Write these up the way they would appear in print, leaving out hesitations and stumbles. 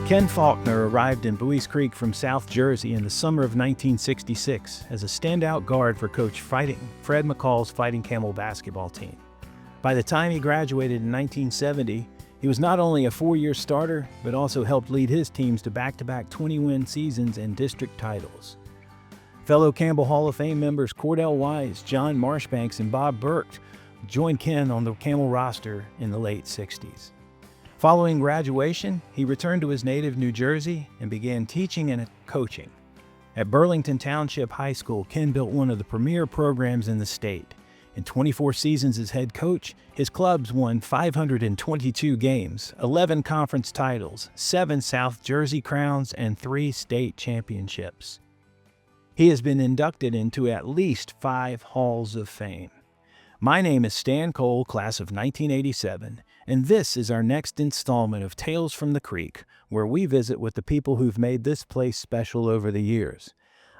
Ken Faulkner arrived in Buies Creek from South Jersey in the summer of 1966 as a standout guard for Coach Fred McCall's Fighting Camel basketball team. By the time he graduated in 1970, he was not only a four-year starter, but also helped lead his teams to back-to-back 20-win seasons and district titles. Fellow Campbell Hall of Fame members Cordell Wise, John Marshbanks, and Bob Burke joined Ken on the Camel roster in the late 60s. Following graduation, he returned to his native New Jersey and began teaching and coaching. At Burlington Township High School, Ken built one of the premier programs in the state. In 24 seasons as head coach, his clubs won 522 games, 11 conference titles, 7 South Jersey crowns, and 3 state championships. He has been inducted into at least 5 Halls of Fame. My name is Stan Cole, class of 1987, and this is our next installment of Tales from the Creek, where we visit with the people who've made this place special over the years.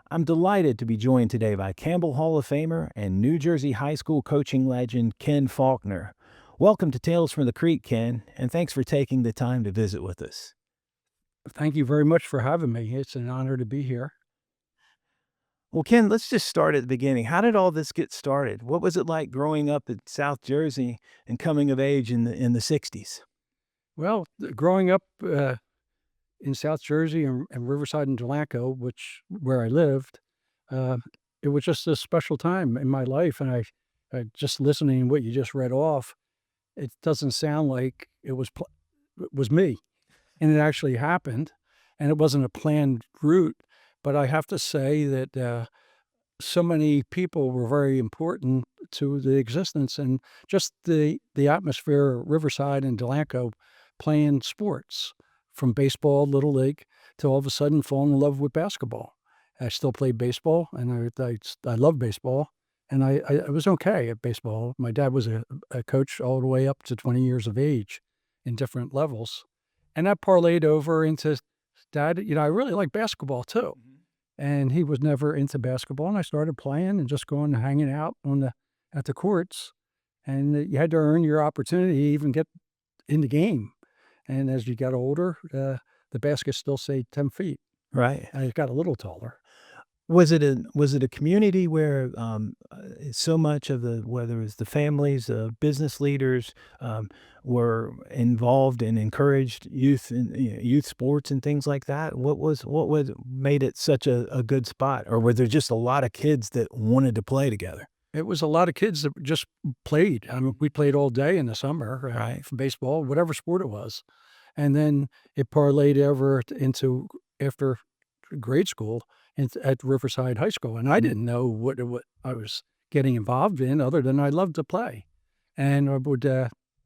I'm delighted to be joined today by Campbell Hall of Famer and New Jersey high school coaching legend Ken Faulkner. Welcome to Tales from the Creek, Ken, and thanks for taking the time to visit with us. Thank you very much for having me. It's an honor to be here. Well, Ken, let's just start at the beginning. How did all this get started? What was it like growing up in South Jersey and coming of age in the 60s? Well, growing up in South Jersey and Riverside and Delanco, where I lived, it was just a special time in my life. And I just listening to what you just read off, it doesn't sound like it was me, and it actually happened, and it wasn't a planned route. But I have to say that so many people were very important to the existence and just the atmosphere of Riverside and Delanco playing sports, from baseball, Little League, to all of a sudden falling in love with basketball. I still played baseball, and I love baseball, and I was okay at baseball. My dad was a coach all the way up to 20 years of age in different levels. And that parlayed over into Dad, I really like basketball too. And he was never into basketball. And I started playing and just going and hanging out at the courts. And you had to earn your opportunity to even get in the game. And as you got older, the baskets still stayed 10 feet. Right. I got a little taller. Was it a community where so much of whether it's the families, business leaders, were involved and encouraged youth and youth sports and things like that? What made it such a good spot, or were there just a lot of kids that wanted to play together? It was a lot of kids that just played. I mean, we played all day in the summer, Right. for baseball, whatever sport it was, and then it parlayed over into after grade school at Riverside High School. And I didn't know what I was getting involved in other than I loved to play. And I would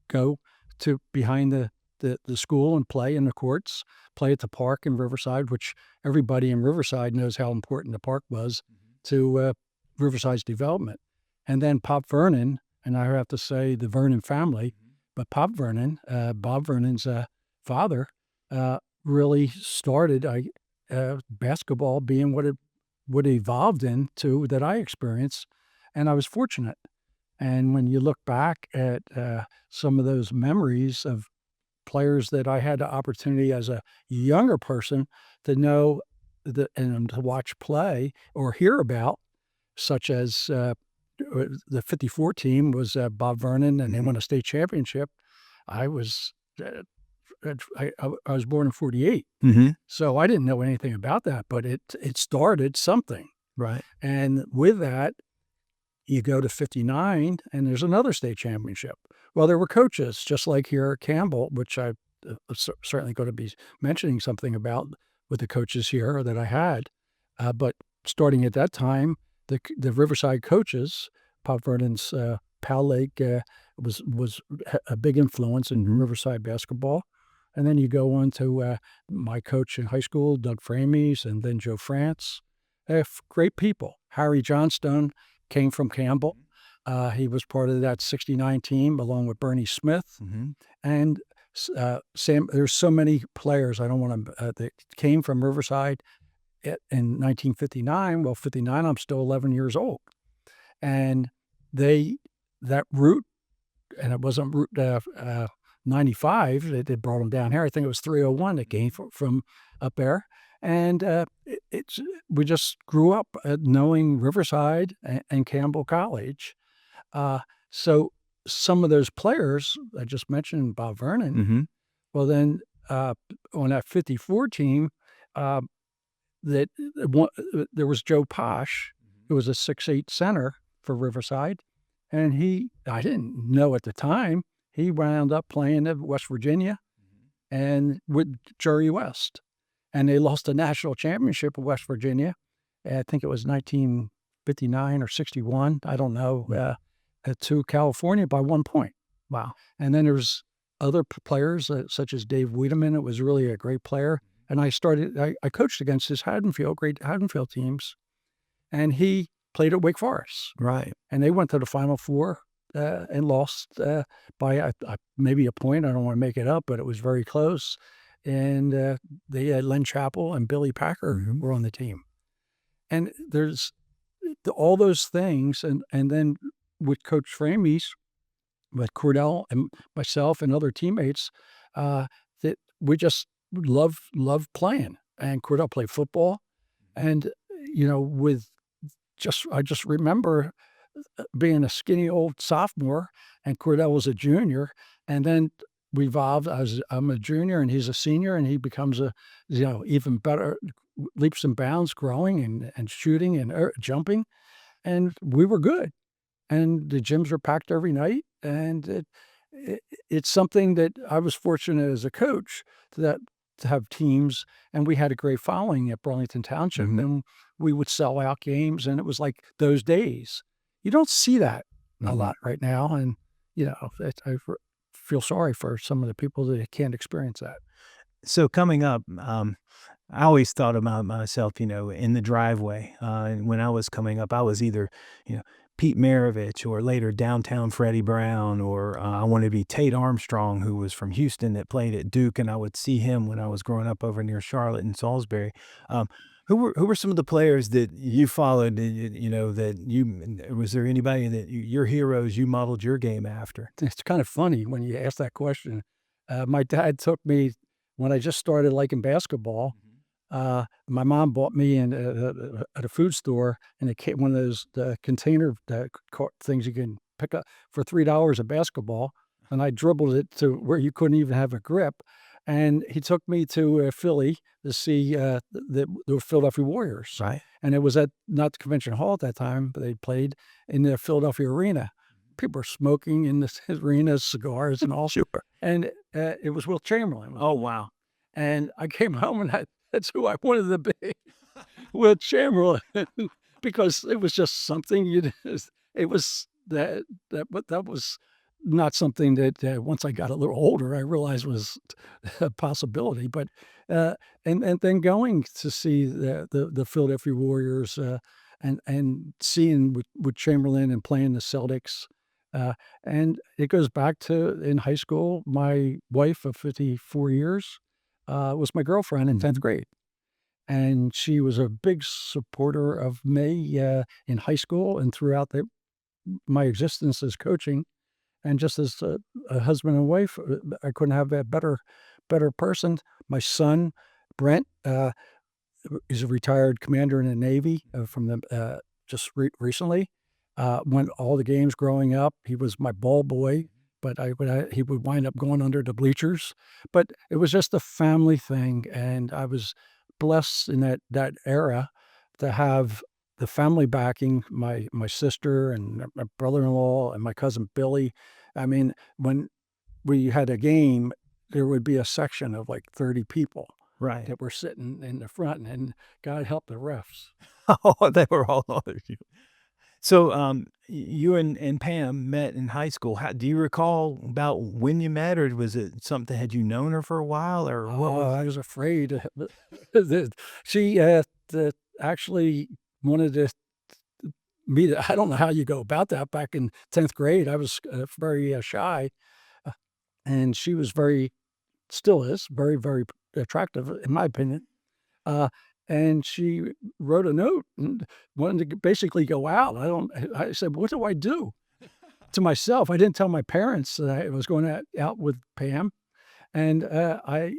go to behind the school and play in the courts, play at the park in Riverside, which everybody in Riverside knows how important the park was to Riverside's development. And then Pop Vernon, and I have to say the Vernon family, but Pop Vernon, Bob Vernon's father, really started basketball being what it evolved into that I experienced, and I was fortunate. And when you look back at some of those memories of players that I had the opportunity as a younger person to know and to watch play or hear about, such as the 54 team was Bob Vernon, and they won a state championship. I was born in 48. So I didn't know anything about that, but it started something. Right. And with that, you go to 59, and there's another state championship. Well, there were coaches, just like here at Campbell, which I'm certainly going to be mentioning something about with the coaches here that I had. But starting at that time, the Riverside coaches, Pop Vernon's Pal Lake was a big influence in Riverside basketball. And then you go on to my coach in high school, Doug Framies, and then Joe France. Great people. Harry Johnstone came from Campbell. He was part of that 69 team along with Bernie Smith. And Sam, there's so many players that came from Riverside in 1959. Well, 59, I'm still 11 years old. And that route, and it wasn't '95 that they brought him down here. I think it was 301 that came from up there. And we just grew up knowing Riverside and Campbell College. Uh, so some of those players I just mentioned, Bob Vernon, Mm-hmm. well, then on that 54 team, uh, that there was Joe Posh, who was a 6'8" center for Riverside. And I didn't know at the time, he wound up playing at West Virginia and with Jerry West. And they lost the national championship of West Virginia. I think it was 1959 or 61. I don't know, to California by 1 point. Wow. And then there was other players such as Dave Wiedemann. It was really a great player. And I coached against his great Haddonfield teams. And he played at Wake Forest. Right. And they went to the Final Four and lost by maybe a point. I don't want to make it up, but it was very close. And they had Len Chappell and Billy Packer were on the team. And there's all those things. And then with Coach Framey's, with Cordell and myself and other teammates, that we just loved playing. And Cordell played football. And, I just remember being a skinny old sophomore and Cordell was a junior. And then we evolved. I'm a junior and he's a senior, and he becomes even better, leaps and bounds, growing and shooting and jumping. And we were good. And the gyms were packed every night. And it's something that I was fortunate as a coach to have teams, and we had a great following at Burlington Township, and we would sell out games, and it was like those days. You don't see that a lot right now, and I feel sorry for some of the people that can't experience that. So coming up, I always thought about myself, in the driveway. When I was coming up, I was either, Pete Maravich, or later downtown Freddie Brown, or I wanted to be Tate Armstrong, who was from Houston that played at Duke, and I would see him when I was growing up over near Charlotte and Salisbury. Who were some of the players that you followed? Was there anybody that your heroes you modeled your game after? It's kind of funny when you ask that question. My dad took me when I just started liking basketball. My mom bought me in at a food store, and it came one of those container things you can pick up for $3 a basketball, and I dribbled it to where you couldn't even have a grip. And he took me to Philly to see the Philadelphia Warriors. Right. And it was at not the convention hall at that time, but they played in the Philadelphia arena. People were smoking in the arena, cigars and all. Sure. And it was Wilt Chamberlain. Oh, wow. And I came home, and that's who I wanted to be, Wilt Chamberlain, because it was just something it was that was not something that once I got a little older, I realized was a possibility. But and then going to see the Philadelphia Warriors and seeing with Chamberlain and playing the Celtics. And it goes back to in high school, my wife of 54 years was my girlfriend in 10th grade. And she was a big supporter of me in high school and throughout my existence as coaching. And just as a husband and wife, I couldn't have a better person. My son, Brent, is a retired commander in the Navy from the just recently. Went all the games growing up. He was my ball boy, but he would wind up going under the bleachers. But it was just a family thing, and I was blessed in that era to have the family backing, my sister and my brother-in-law and my cousin Billy. I mean, when we had a game, there would be a section of like 30 people Right. that were sitting in the front, and God help the refs. Oh, they were all over you. So, you and Pam met in high school. Do you recall about when you met, or was it something, had you known her for a while, or what was? I was afraid. She actually wanted to meet. I don't know how you go about that. Back in 10th grade, I was very shy, and she was still is very, very attractive in my opinion. And she wrote a note and wanted to basically go out. I said, "What do I do?" to myself. I didn't tell my parents that I was going out with Pam, and I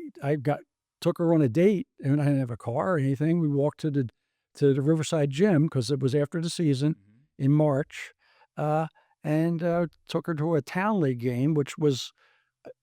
took her on a date, and I didn't have a car or anything. We walked to the Riverside Gym because it was after the season in March, uh, and took her to a town league game, which was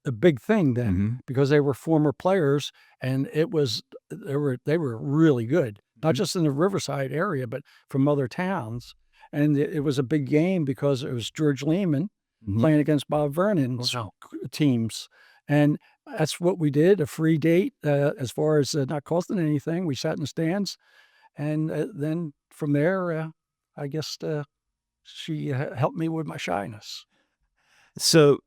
a big thing then Mhm. because they were former players, and they were really good, not Mhm. just in the Riverside area, but from other towns. And it was a big game because it was George Lehman Mhm. playing against Bob Vernon's Wow. teams, and that's what we did. A free date, as far as not costing anything. We sat in the stands, and then from there, I guess she helped me with my shyness. So,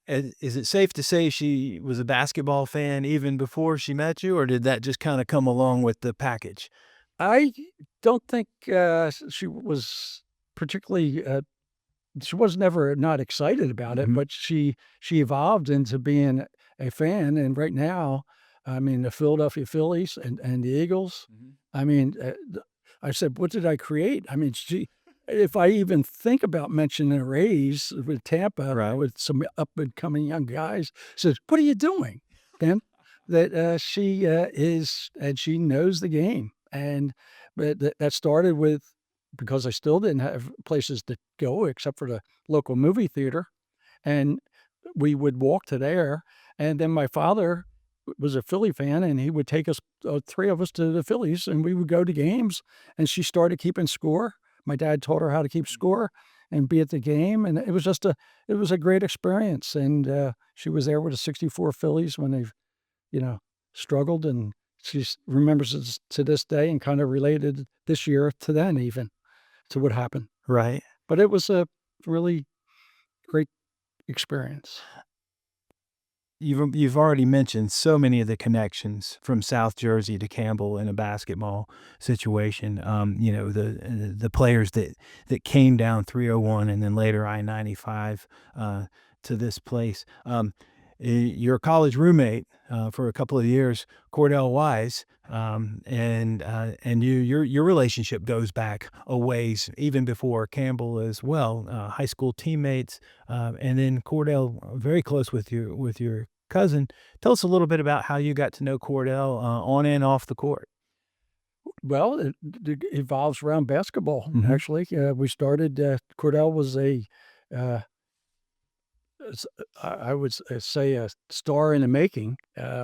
is it safe to say she was a basketball fan even before she met you, or did that just kinda come along with the package? I don't think she was particularly. She was never not excited about it, Mhm. but she evolved into being a fan. And right now, I mean, the Philadelphia Phillies and the Eagles. Mhm. I mean, I said, "What did I create?" I mean, she. If I even think about mentioning a raise with Tampa Right. with some up and coming young guys, says, "What are you doing?" Then that she is, and she knows the game. And but that started with, because I still didn't have places to go except for the local movie theater, and we would walk to there, and then my father was a Philly fan, and he would take us, 3 of us, to the Phillies, and we would go to games, and she started keeping score. My dad taught her how to keep Mhm. score and be at the game, and it was a great experience. And she was there with the '64 Phillies when they've, you know, struggled, and remembers it to this day and kinda related this year to then even, to what happened. Right. But it was a really great experience. You've already mentioned so many of the connections from South Jersey to Campbell in a basketball situation. The players that came down 301 and then later I-95 to this place. Your college roommate for a couple of years, Cordell Wise, and your relationship goes back a ways, even before Campbell as well. High school teammates, and then Cordell very close with your cousin. Tell us a little bit about how you got to know Cordell, on and off the court. Well, it evolves around basketball, Mhm. actually. We started, Cordell was uh, I would say a star in the making,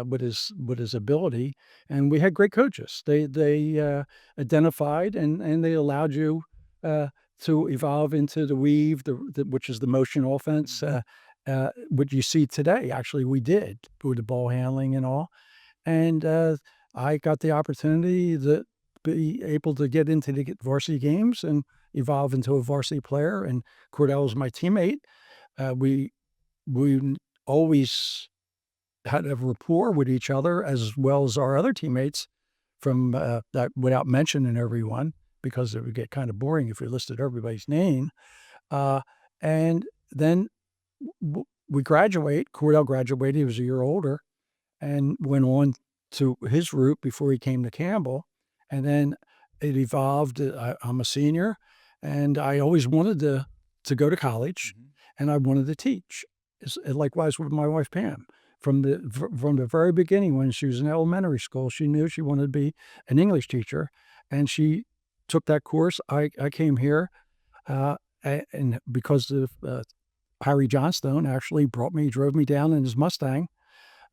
with his ability, and we had great coaches. They identified, and they allowed you uh, to evolve into the weave, which is the motion offense. Mhm. What you see today, actually, we did with the ball handling and all. And I got the opportunity to be able to get into the varsity games and evolve into a varsity player. And Cordell was my teammate. We always had a rapport with each other as well as our other teammates from, that, without mentioning everyone, because it would get kind of boring if we listed everybody's name. Uh, and then we graduate. Cordell graduated. He was a year older and went on to his route before he came to Campbell. And then it evolved. I'm a senior, and I always wanted to go to college, Mhm. and I wanted to teach. Likewise with my wife Pam. From the very beginning, when she was in elementary school, she knew she wanted to be an English teacher, and she took that course. I came here, and because of Harry Johnstone actually drove me down in his Mustang,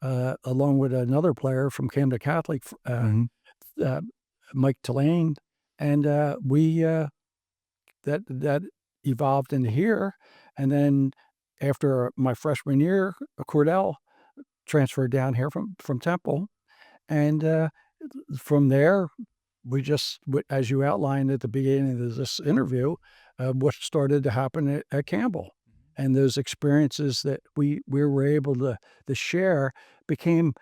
along with another player from Camden Catholic, Mhm. uh, Mike Tulane, and that evolved into here. And then after my freshman year, Cordell transferred down here from Temple, and from there we just, as you outlined at the beginning of this interview, what started to happen at Campbell. And those experiences that we were able to share became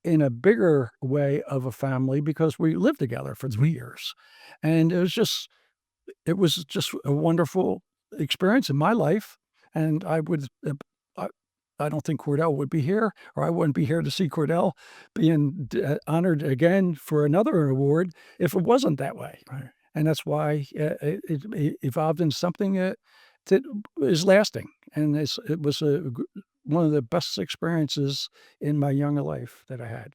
in a bigger way of a family because we lived together for 3 Mhm. years. And it was just a wonderful experience in my life, and I I don't think Cordell would be here, or I wouldn't be here to see Cordell being honored again for another award if it wasn't that way. Right. and that's why it evolved in something that is lasting, and it was one of the best experiences in my younger life that I had.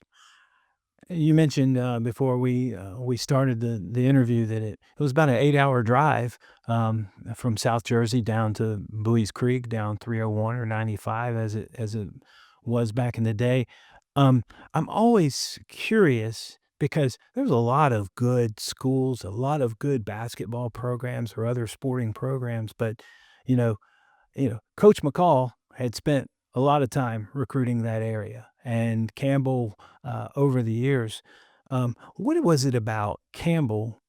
You mentioned before we started the interview that it was about an 8-hour drive from South Jersey down to Buies Creek, down 301 or 95 as it was back in the day. Um, I'm always curious because there's a lot of good schools, a lot of good basketball programs or other sporting programs, but you know, Coach McCall had spent a lot of time recruiting that area, and Campbell, over the years, what was it about Campbell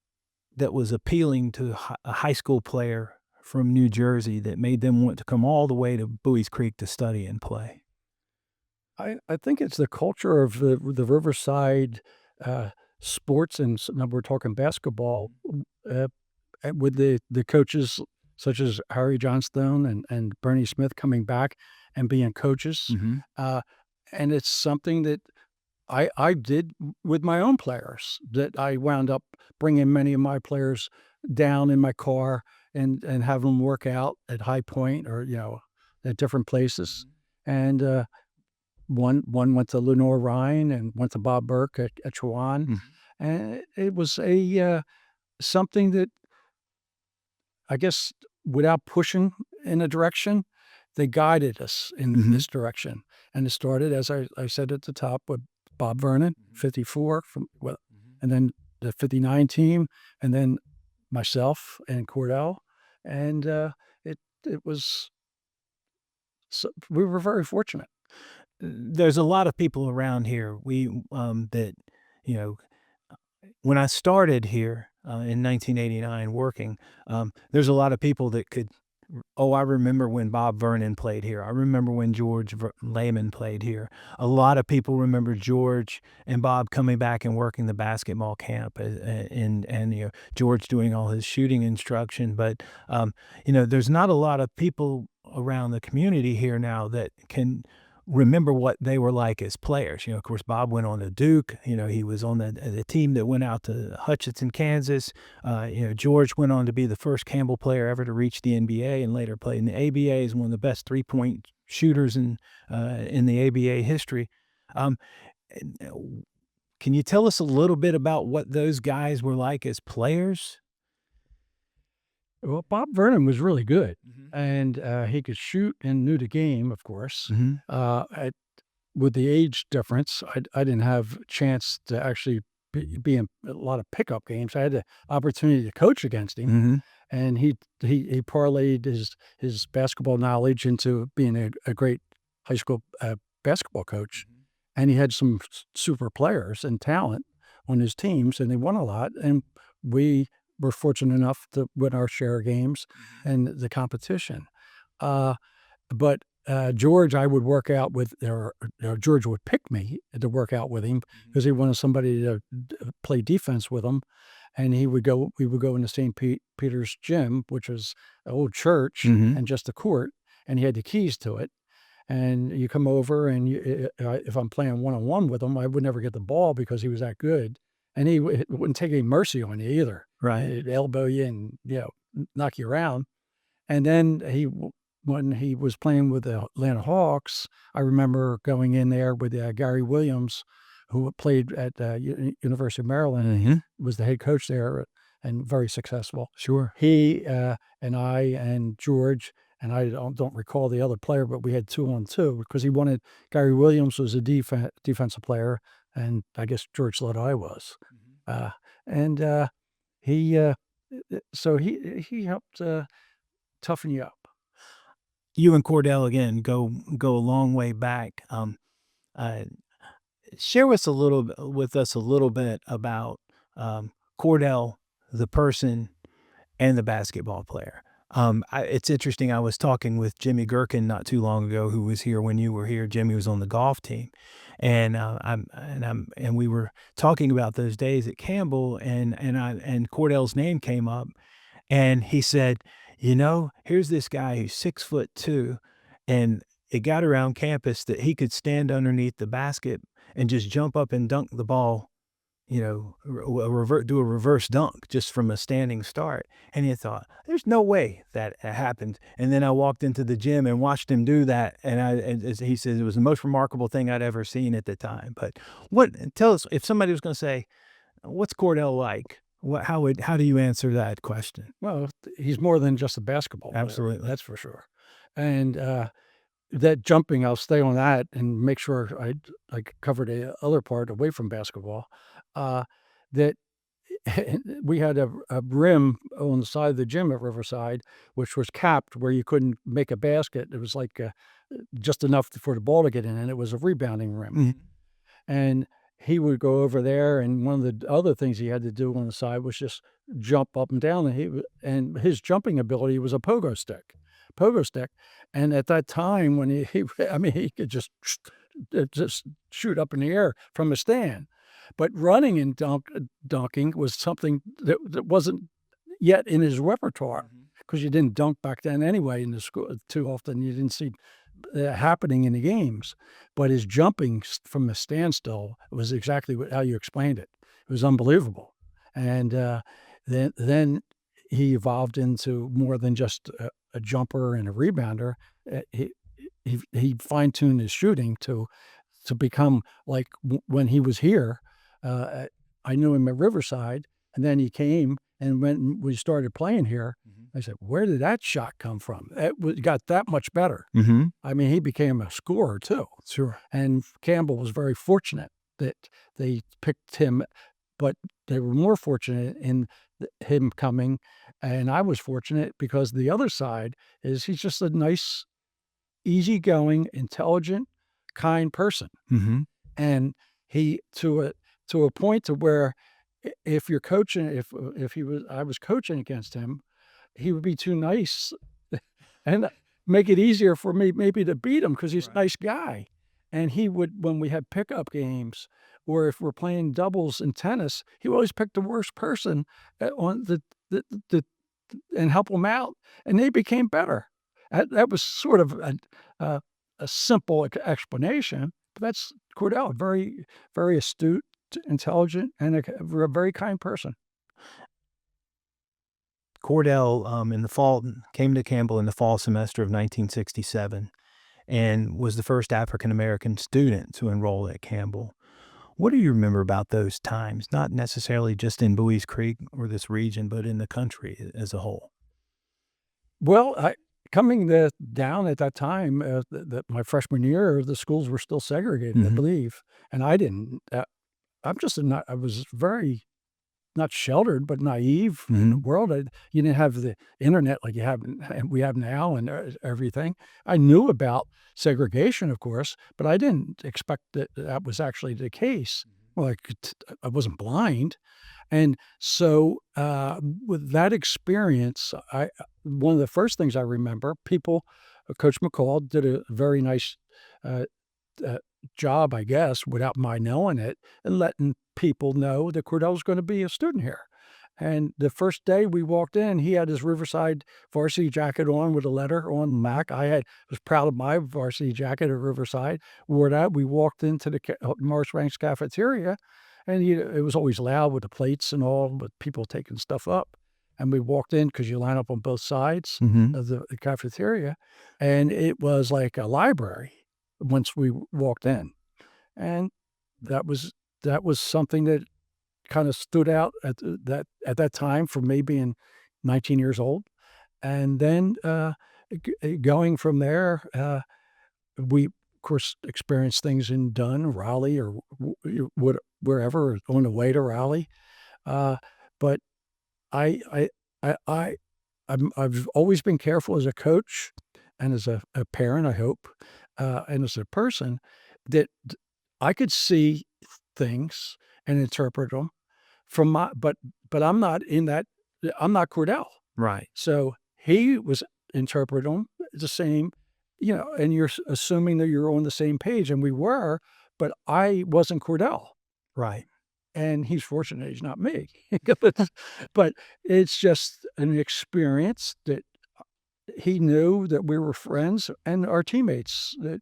that was appealing to a high school player from New Jersey that made them want to come all the way to Buies Creek to study and play? I think it's the culture of the Riverside, uh, sports, and now we're talking basketball, uh, with the coaches such as Harry Johnstone and Bernie Smith coming back and being coaches, Mhm. uh, and it's something that I did with my own players, that I wound up bringing many of my players down in my car and have them work out at High Point or, at different places, Mhm. and, one went to Lenore Ryan and went to Bob Burke at Chowan, Mhm. and it was something that I guess without pushing in a direction, they guided us in Mhm. this direction, and it started, as I said at the top, with Bob Vernon, Mhm. 54 from well, Mhm. and then the '59 team, and then myself and Cordell, and, it was we were very fortunate. There's a lot of people around here that, you know when I started here, in 1989 working, there's a lot of people that could "Oh, I remember when Bob Vernon played here. I remember when George Lehman played here." A lot of people remember George and Bob coming back and working the basketball camp, and, George doing all his shooting instruction, but, there's not a lot of people around the community here now that can remember what they were like as players. Of course, Bob went on to Duke. He was on the team that went out to Hutchinson, Kansas. George went on to be the first Campbell player ever to reach the NBA and later played in the ABA. He's one of the best three-point shooters in the ABA history. Um, and, can you tell us a little bit about what those guys were like as players? Well, Bob Vernon was really good, Mhm. and, he could shoot and knew the game, of course. Mhm. With the age difference, I didn't have a chance to actually be in a lot of pickup games. I had the opportunity to coach against him, Mhm. and he parlayed his basketball knowledge into being a great high school, basketball coach, Mhm. and he had some super players and talent on his teams, and they won a lot, and we were fortunate enough to win our share of games Mhm. and the competition. Uh, but George, I would work out with, or George would pick me to work out with him Mhm. because he wanted somebody to play defense with him, and we would go into St. Peter's gym, which was an old church Mhm. and just a court, and he had the keys to it. And you come over, and if I'm playing one on one with him, I would never get the ball because he was that good, and he wouldn't take any mercy on you either. Right. He'd elbow you and knock you around. And then when he was playing with the Atlanta Hawks, I remember going in there with Gary Williams, who played at University of Maryland, and he Mhm. was the head coach there and very successful. Sure. He and I and George, and I don't recall the other player, but we had 2-on-2 because he wanted, Gary Williams was a defensive player, and I guess George thought I was. Mhm. Uh, and he so he helped toughen you up. You and Cordell again go a long way back. Uh, Share with us a little bit about Cordell, the person, and the basketball player. It's interesting. I was talking with Jimmy Gherkin not too long ago, who was here when you were here. Jimmy was on the golf team, and and we were talking about those days at Campbell, and Cordell's name came up, and he said, here's this guy who's 6'2", and it got around campus that he could stand underneath the basket and just jump up and dunk the ball do a reverse dunk just from a standing start. And he thought, there's no way that happened. And then I walked into the gym and watched him do that. And as he says, it was the most remarkable thing I'd ever seen at the time. But tell us, if somebody was going to say, what's Cordell like? How do you answer that question? Well, he's more than just a basketball player. Absolutely. That's for sure. And that jumping, I'll stay on that and make sure I cover the other part away from basketball. That we had a rim on the side of the gym at Riverside, which was capped where you couldn't make a basket. It was like just enough for the ball to get in, and it was a rebounding rim. Mhm. And he would go over there, and one of the other things he had to do on the side was just jump up and down, and his jumping ability was a pogo stick, and at that time when I mean, he could just shoot up in the air from a stand, but running and dunking was something that wasn't yet in his repertoire, because you didn't dunk back then anyway in the school too often. You didn't see happening in the games, but his jumping from a standstill was exactly how you explained it. It was unbelievable, and then he evolved into more than just a jumper and a rebounder. He fine tuned his shooting to become like when he was here. I knew him at Riverside, and then he came, and when we started playing here, I said, "Where did that shot come from?" It got that much better. Mhm. I mean, he became a scorer too. Sure. And Campbell was very fortunate that they picked him, but they were more fortunate in him coming. And I was fortunate because the other side is he's just a nice, easygoing, intelligent, kind person. Mhm. And he to a point to where if you're coaching, I was coaching against him, he would be too nice and make it easier for me maybe to beat him because he's a nice guy. And he would, when we had pickup games or if we're playing doubles in tennis, he would always pick the worst person on the and help them out, and they became better. That was sort of a a simple explanation, but that's Cordell, very, very astute, intelligent, and a very kind person. Cordell, in the fall came to Campbell in the fall semester of 1967 and was the first African American student to enroll at Campbell. What do you remember about those times? Not necessarily just in Buies Creek or this region, but in the country as a whole. Well, coming down at that time, my freshman year, the schools were still segregated, I Mhm. believe, and I didn't. I'm just a not. I was very not sheltered, but naive in the Mhm. world. You didn't have the internet like we have now and everything. I knew about segregation, of course, but I didn't expect that that was actually the case. Well, I wasn't blind. And so, with that experience, one of the first things I remember, Coach McCall did a very nice uh, uh, job, I guess, without my knowing it, and letting people know that Cordell was going to be a student here. And the first day we walked in, he had his Riverside varsity jacket on with a letter on the Mac. Was proud of my varsity jacket at Riverside. Wore that. We walked into the Morris Ranks cafeteria, and it was always loud with the plates and all, with people taking stuff up. And we walked in because you line up on both sides Mhm. of the cafeteria, and it was like a library once we walked in. And that was something that kinda stood out at that time for me being 19 years old. And then, going from there, we, of course, experienced things in Dunn, Raleigh, or wherever on the way to Raleigh. Uh, but I I I I've always been careful as a coach and as a parent, I hope, and as a person that I could see things and interpret them from my but I'm not in that. I'm not Cordell. Right. So he was interpreting them the same, and you're assuming that you're on the same page, and we were, but I wasn't Cordell, Right. and he's fortunate he's not me. But but it's just an experience that he knew that we were friends and our teammates, that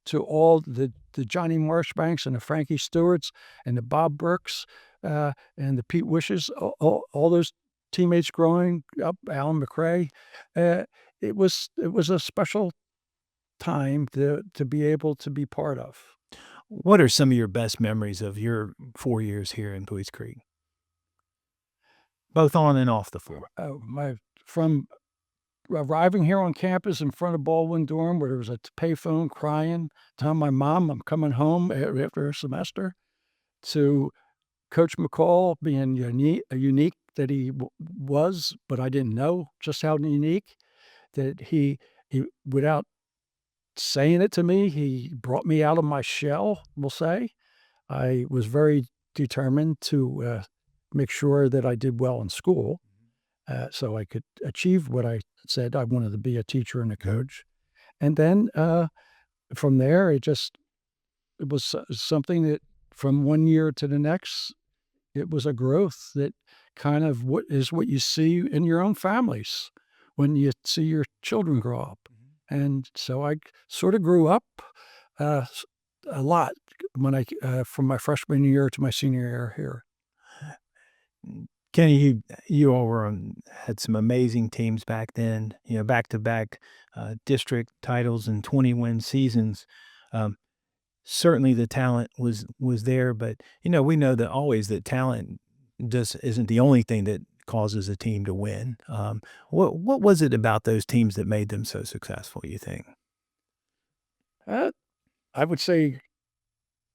to all the Johnny Marshbanks and the Frankie Stewarts and the Bob Burks and the Pete Wishes, all those teammates growing up, Alan McRae. It was a special time to be able to be part of. What are some of your best memories of your 4 years here in Buies Creek? Both on and off the floor. From arriving here on campus in front of Baldwin Dorm, where there was a payphone crying, telling my mom I'm coming home after a semester, to Coach McCall being unique that he was, but I didn't know just how unique, that he without saying it to me, he brought me out of my shell, we'll say. I was very determined to make sure that I did well in school, so I could achieve what I said. I wanted to be a teacher and a coach. And then from there, it was something that from one year to the next, it was a growth that kind of what you see in your own families when you see your children grow up. And so I sort of grew up a lot when from my freshman year to my senior year here. Kenny, you all had some amazing teams back then, back-to-back district titles and 20-win seasons. Certainly the talent was there, but, we know that always that talent just isn't the only thing that causes a team to win. What was it about those teams that made them so successful, you think? I would say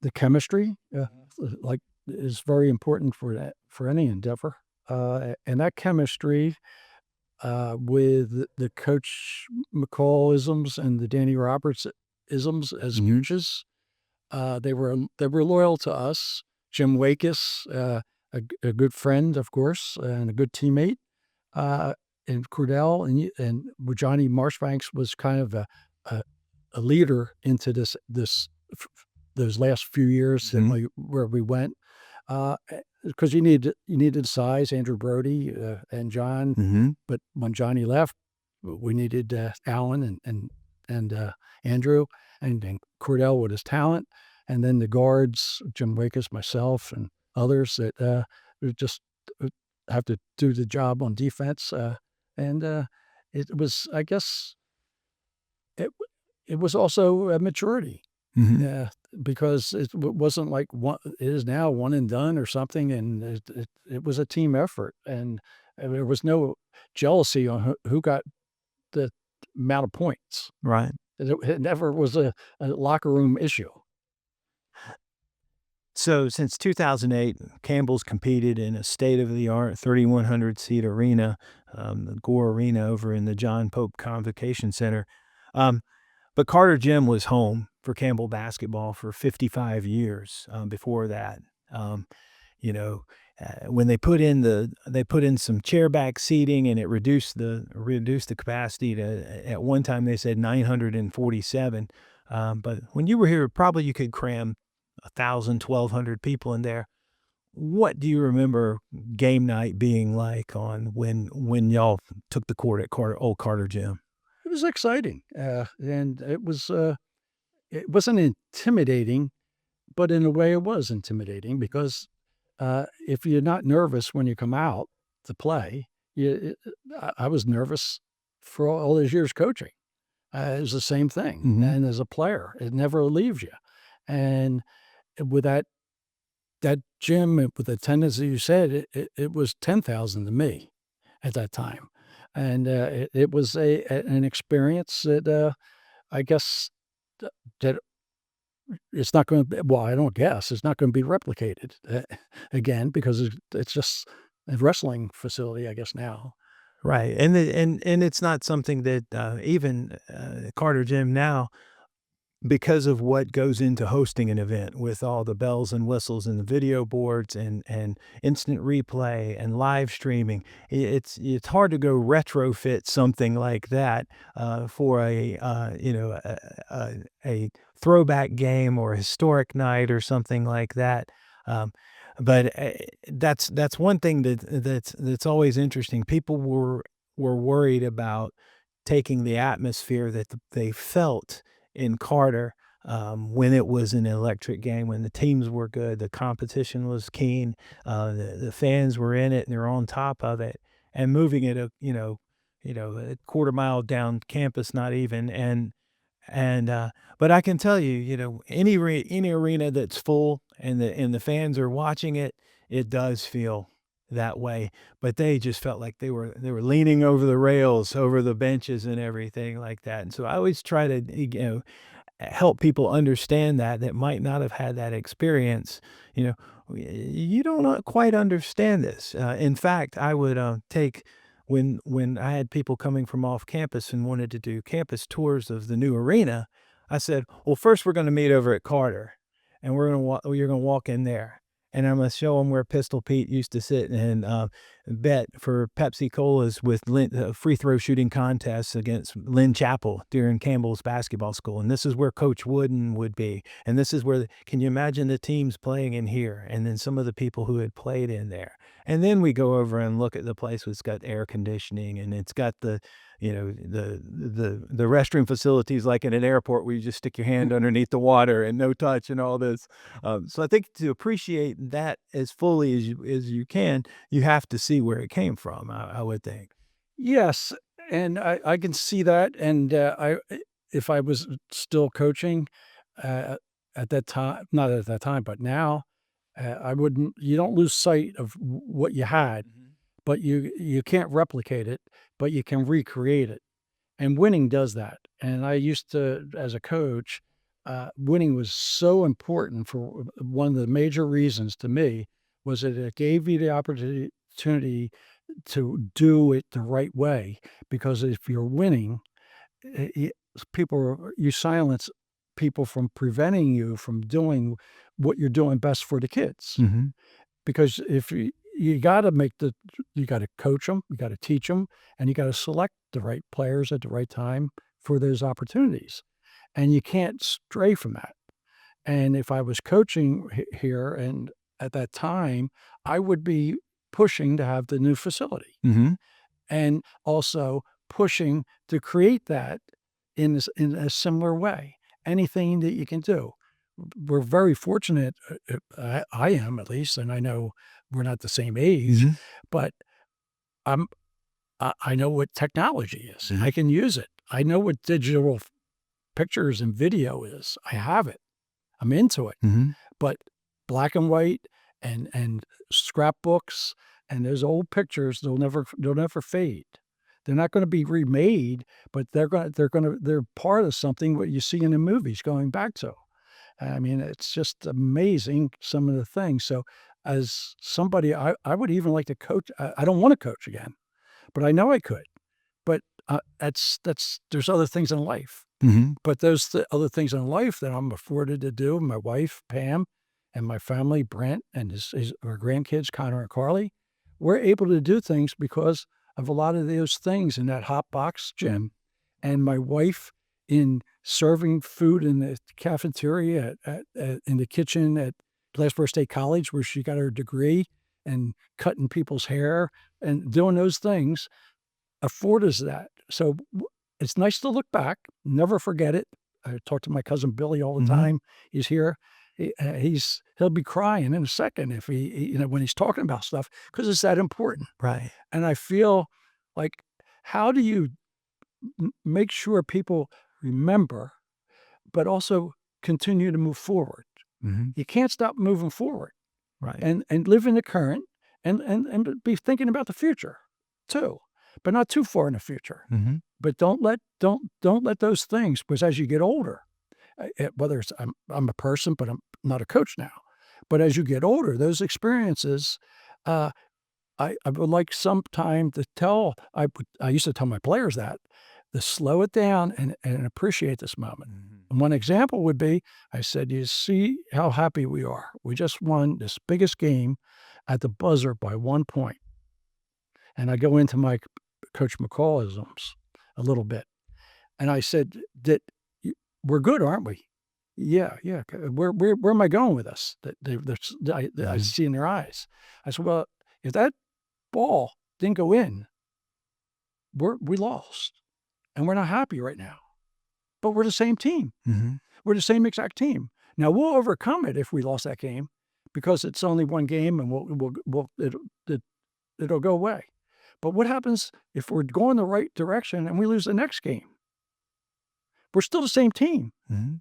the chemistry, is very important for any endeavor. And that chemistry with the Coach McCall isms and the Danny Roberts isms as coaches, they were loyal to us. Jim Wakis, a good friend, of course, and a good teammate, and Cordell and Johnny Marshbanks was kind of a leader into those last few years where we went. Because you needed size, Andrew Brody and John. But when Johnny left, we needed Alan and Andrew and Cordell with his talent, and then the guards, Jim Wakis, myself, and others that just have to do the job on defense. And it was, I guess, it was also a maturity. Because it wasn't like it is now one and done or something, and it was a team effort, and there was no jealousy on who got the amount of points. Right. It never was a locker room issue. So since 2008, Campbell's competed in a state-of-the-art 3,100-seat arena, the Gore Arena over in the John Pope Convocation Center. But Carter Gym was home for Campbell basketball for 55 years before that. When they put in some chairback seating, and it reduced the capacity to, at one time they said 947. But when you were here, probably you could cram 1,000, 1,200 people in there. What do you remember game night being like on when y'all took the court at old Carter Gym? It was exciting, and it wasn't intimidating, but in a way it was intimidating because if you're not nervous when you come out to play, I was nervous for all those years coaching. It was the same thing, and as a player, it never leaves you. And with that gym, with the attendance that you said, it was 10,000 to me at that time. And it was an experience that I guess that it's not going to. Well, I don't guess it's not going to be replicated again because it's just a wrestling facility, I guess now. Right, and it's not something that even Carter Gym now, because of what goes into hosting an event with all the bells and whistles and the video boards and instant replay and live streaming, it's hard to go retrofit something like that for a throwback game or a historic night or something like that. But that's one thing that's always interesting. People were worried about taking the atmosphere that they felt in Carter when it was an electric game, when the teams were good, the competition was keen, the fans were in it and they're on top of it, and moving it a quarter mile down campus, not even, but I can tell you, any arena that's full and the fans are watching it, it does feel that way. But they just felt like they were leaning over the rails, over the benches and everything like that. And so I always try to, help people understand that might not have had that experience. You don't quite understand this. In fact, I would take when I had people coming from off campus and wanted to do campus tours of the new arena. I said, "Well, first we're going to meet over at Carter, and you're going to walk in there." And I'm gonna show them where Pistol Pete used to sit and bet for Pepsi Colas with free throw shooting contests against Lynn Chapel during Campbell's basketball school. And this is where Coach Wooden would be. And this is where, can you imagine the teams playing in here? And then some of the people who had played in there. And then we go over and look at the place that's got air conditioning and it's got the restroom facilities like in an airport where you just stick your hand underneath the water and no touch and all this. So I think to appreciate that as fully as you can, you have to see where it came from, I would think. Yes, and I can see that, and, if I was still coaching, uh, at that time, not at that time, but now, I wouldn't you don't lose sight of what you had, Mhm. but you can't replicate it, but you can recreate it, and winning does that, and I used to as a coach, winning was so important for one of the major reasons to me was that it gave you the opportunity to do it the right way, because if you're winning, you silence people from preventing you from doing what you're doing best for the kids. Mhm. Because if you gotta you gotta coach them, you gotta teach them, and you gotta select the right players at the right time for those opportunities, and you can't stray from that. And if I was coaching here and at that time, I would be pushing to have the new facility Mhm. and also pushing to create that in a similar way. Anything that you can do. We're very fortunate, I am at least, and I know we're not the same age, Mhm. but I'm I know what technology is. Mhm. I can use it. I know what digital pictures and video is. I have it. I'm into it. Mhm. But black and white and scrapbooks and those old pictures, they'll never fade. They're not gonna be remade, but they're part of something what you see in the movies going back to. I mean, it's just amazing some of the things. So, as somebody, I would even like to coach. I don't wanna coach again, but I know I could. But, that's there's other things in life. Mhm. But those other things in life that I'm afforded to do, my wife, Pam, and my family, Brent, and his our grandkids, Connor and Carly, we're able to do things because of a lot of those things in that hot box gym, and my wife in serving food in the cafeteria in the kitchen at Glasgow State College, where she got her degree, and cutting people's hair and doing those things afford us that. So it's nice to look back, never forget it. I talk to my cousin Billy all the Mhm. time. He's here. He'll be crying in a second if when he's talking about stuff because it's that important. Right. And I feel like, how do you make sure people remember, but also continue to move forward? Mhm. You can't stop moving forward Right. and live in the current and be thinking about the future too, but not too far in the future. Mhm. But don't let those things, because as you get older, whether it's I'm a person, but I'm not a coach now. But as you get older, those experiences, uh, I would like some time to tell. I used to tell my players that to slow it down and appreciate this moment. Mhm. And one example would be, I said, "You see how happy we are. We just won this biggest game at the buzzer by 1 point." And I go into my Coach McCallisms a little bit. And I said, "That y we're good, aren't we?" "Yeah, yeah, where am I going with this?" That I Mhm. see in their eyes. I said, "Well, if that ball didn't go in, we lost, and we're not happy right now." but we're the same team. Mm-hmm. We're the same exact team. Now we'll overcome it if we lost that game, because it's only one game and it'll go away. But what happens if we're going the right direction and we lose the next game? We're still the same team. Mm-hmm.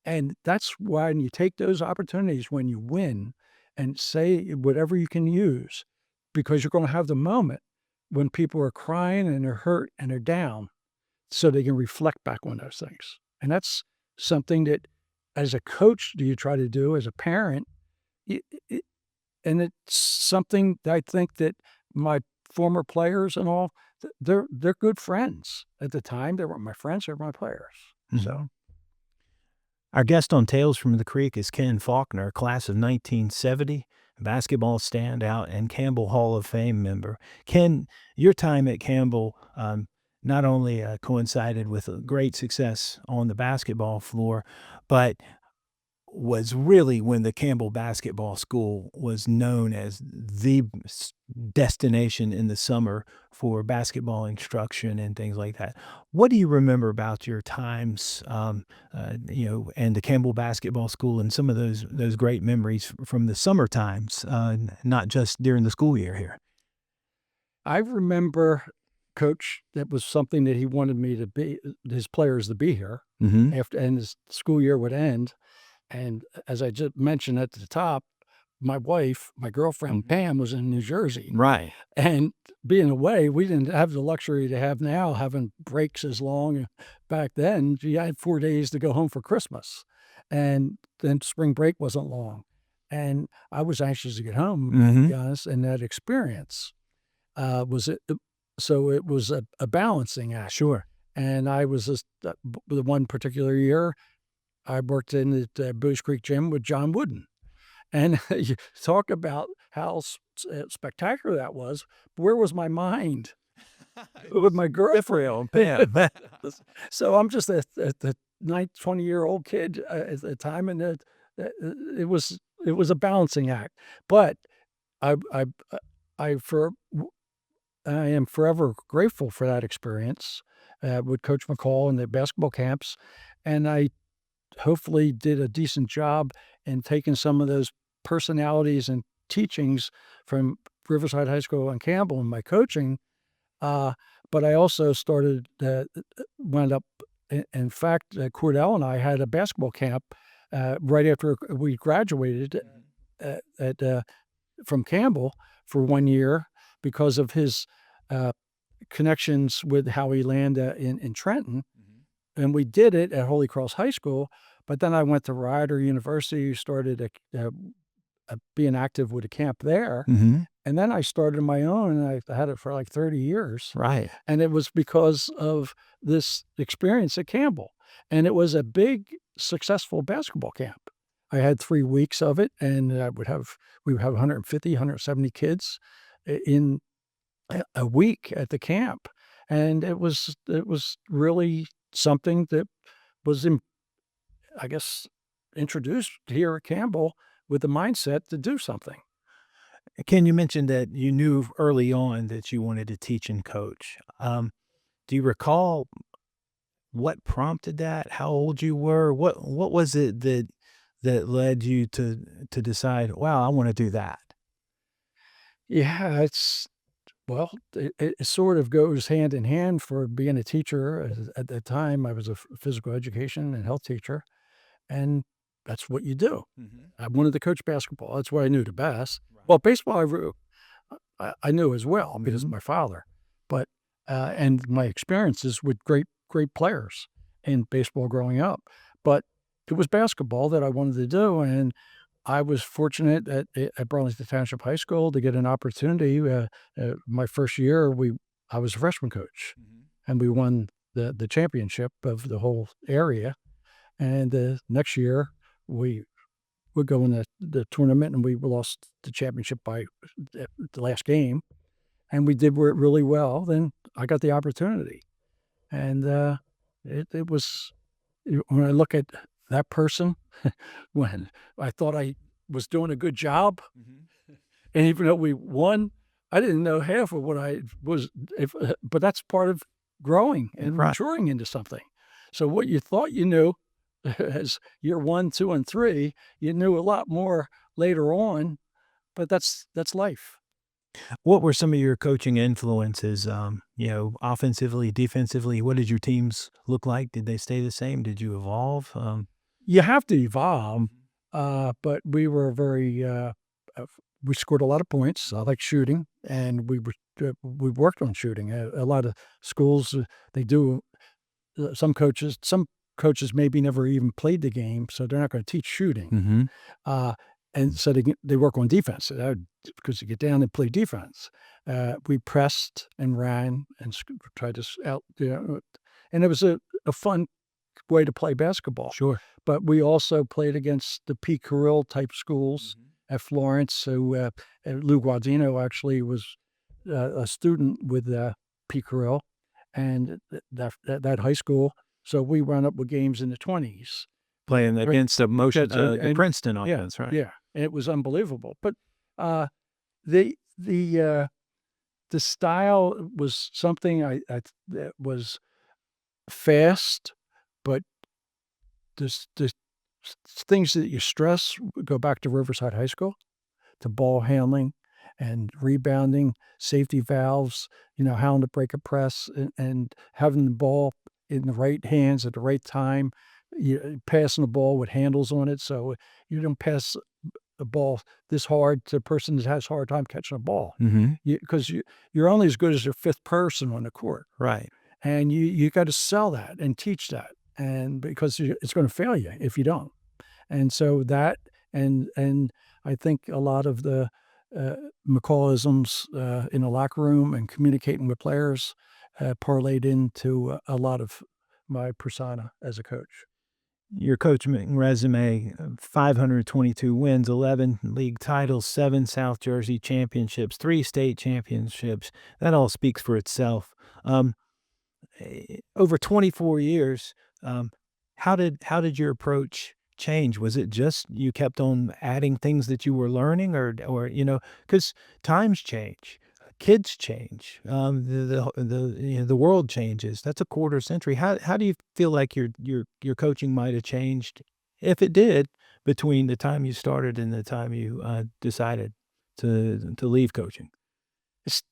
And that's why when you take those opportunities when you win and say whatever you can use, because you're going to have the moment when people are crying and they're hurt and they're down, so they can reflect back on those things. And that's something that, as a coach, do you try to do, as a parent, and it's something that I think that my former players and all, they're good friends. At the time, they weren't my friends, they were my players. Mm-hmm. So Our guest on Tales from the Creek is Ken Faulkner, class of 1970, basketball standout and Campbell Hall of Fame member. Ken, your time at Campbell not only coincided with a great success on the basketball floor, but was really when the Campbell Basketball School was known as the destination in the summer for basketball instruction and things like that. What do you remember about your times, and the Campbell Basketball School and some of those great memories from the summer times, not just during the school year here? I remember, Coach, that was something that he wanted me to be, his players to be here Mm-hmm. after, and the school year would end. And as I just mentioned at the top, my wife, my girlfriend, Pam, was in New Jersey. Right. And being away, we didn't have the luxury to have now, having breaks as long. Back then, you had 4 days to go home for Christmas. And then spring break wasn't long. And I was anxious to get home, to be honest, and that experience was it. So it was a balancing act. Sure. And I was just, the one particular year, I worked in the Buies Creek gym with John Wooden. And you talk about how spectacular that was. Where was my mind? With my girlfriend. So I'm just a 20-year-old kid at the time, and it was a balancing act. But I am forever grateful for that experience with Coach McCall and the basketball camps, and I hopefully did a decent job in taking some of those personalities and teachings from Riverside High School and Campbell in my coaching. But I also wound up, in fact, Cordell and I had a basketball camp right after we graduated from Campbell for 1 year because of his connections with Howie Land in Trenton. And we did it at Holy Cross High School, but then I went to Rider University, started being active with a camp there. Mm-hmm. And then I started my own, and I had it for like 30 years. Right. And it was because of this experience at Campbell. And it was a big, successful basketball camp. I had 3 weeks of it, and we would have 150, 170 kids in a week at the camp. And it was really something that was, I guess, introduced here at Campbell with the mindset to do something. Ken, you mentioned that you knew early on that you wanted to teach and coach. Do you recall what prompted that? How old you were? What was it that led you to decide, wow, I want to do that? Yeah, well, it sort of goes hand in hand for being a teacher. At the time, I was a physical education and health teacher, and that's what you do. I wanted to coach basketball. That's what I knew the best. Well, baseball, I knew as well because of my father, but and my experiences with great players in baseball growing up. But it was basketball that I wanted to do, and I was fortunate at Burlington Township High School to get an opportunity. My first year, I was a freshman coach, and we won the championship of the whole area. And the next year, we would go in the tournament, and we lost the championship by the last game. And we did really well. Then I got the opportunity, and it was, when I look at that person, when I thought I was doing a good job, and even though we won, I didn't know half of what I was. But that's part of growing and maturing into something. So what you thought you knew as year 1, 2, and 3, you knew a lot more later on, but that's life. What were some of your coaching influences, offensively, defensively? What did your teams look like? Did they stay the same? Did you evolve? You have to evolve, Mhm. but we were very, we scored a lot of points. I like shooting, and we worked on shooting. A lot of schools, they do. Some coaches maybe never even played the game, so they're not going to teach shooting. Mhm. Uh, and so they work on defense because you get down and play defense. We pressed and ran and tried to and it was a fun way to play basketball. Sure. But we also played against the Pete Carrill type schools Mhm. at Florence. So Lou Guardino actually was a student with Pete Carrill and that high school. So we wound up with games in the 20s. Playing Right. against the motions the And Princeton yeah, offense, right? yeah, and it was unbelievable. But uh, the the uh, the style was something that was fast, but the things that you stress go back to Riverside High School, to ball handling and rebounding, safety valves, how to break a press and having the ball in the right hands at the right time, passing the ball with handles on it. So you don't pass the ball this hard to a person that has a hard time catching a ball. Mhm. Because you're only as good as your fifth person on the court. Right. And you got to sell that and teach that. And because it's going to fail you if you don't. And so that and I think a lot of the, uh, McCallisms, in the locker room and communicating with players, parlayed into a lot of my persona as a coach. Your coaching resume, 522 wins, 11 league titles, 7 South Jersey championships, 3 state championships. That all speaks for itself. Um, Over 24 years, um, how did your approach change? Was it just you kept on adding things that you were learning, or because times change, kids change, the world changes. That's a quarter century. How do you feel like your coaching might have changed, if it did, between the time you started and the time you decided to leave coaching? It's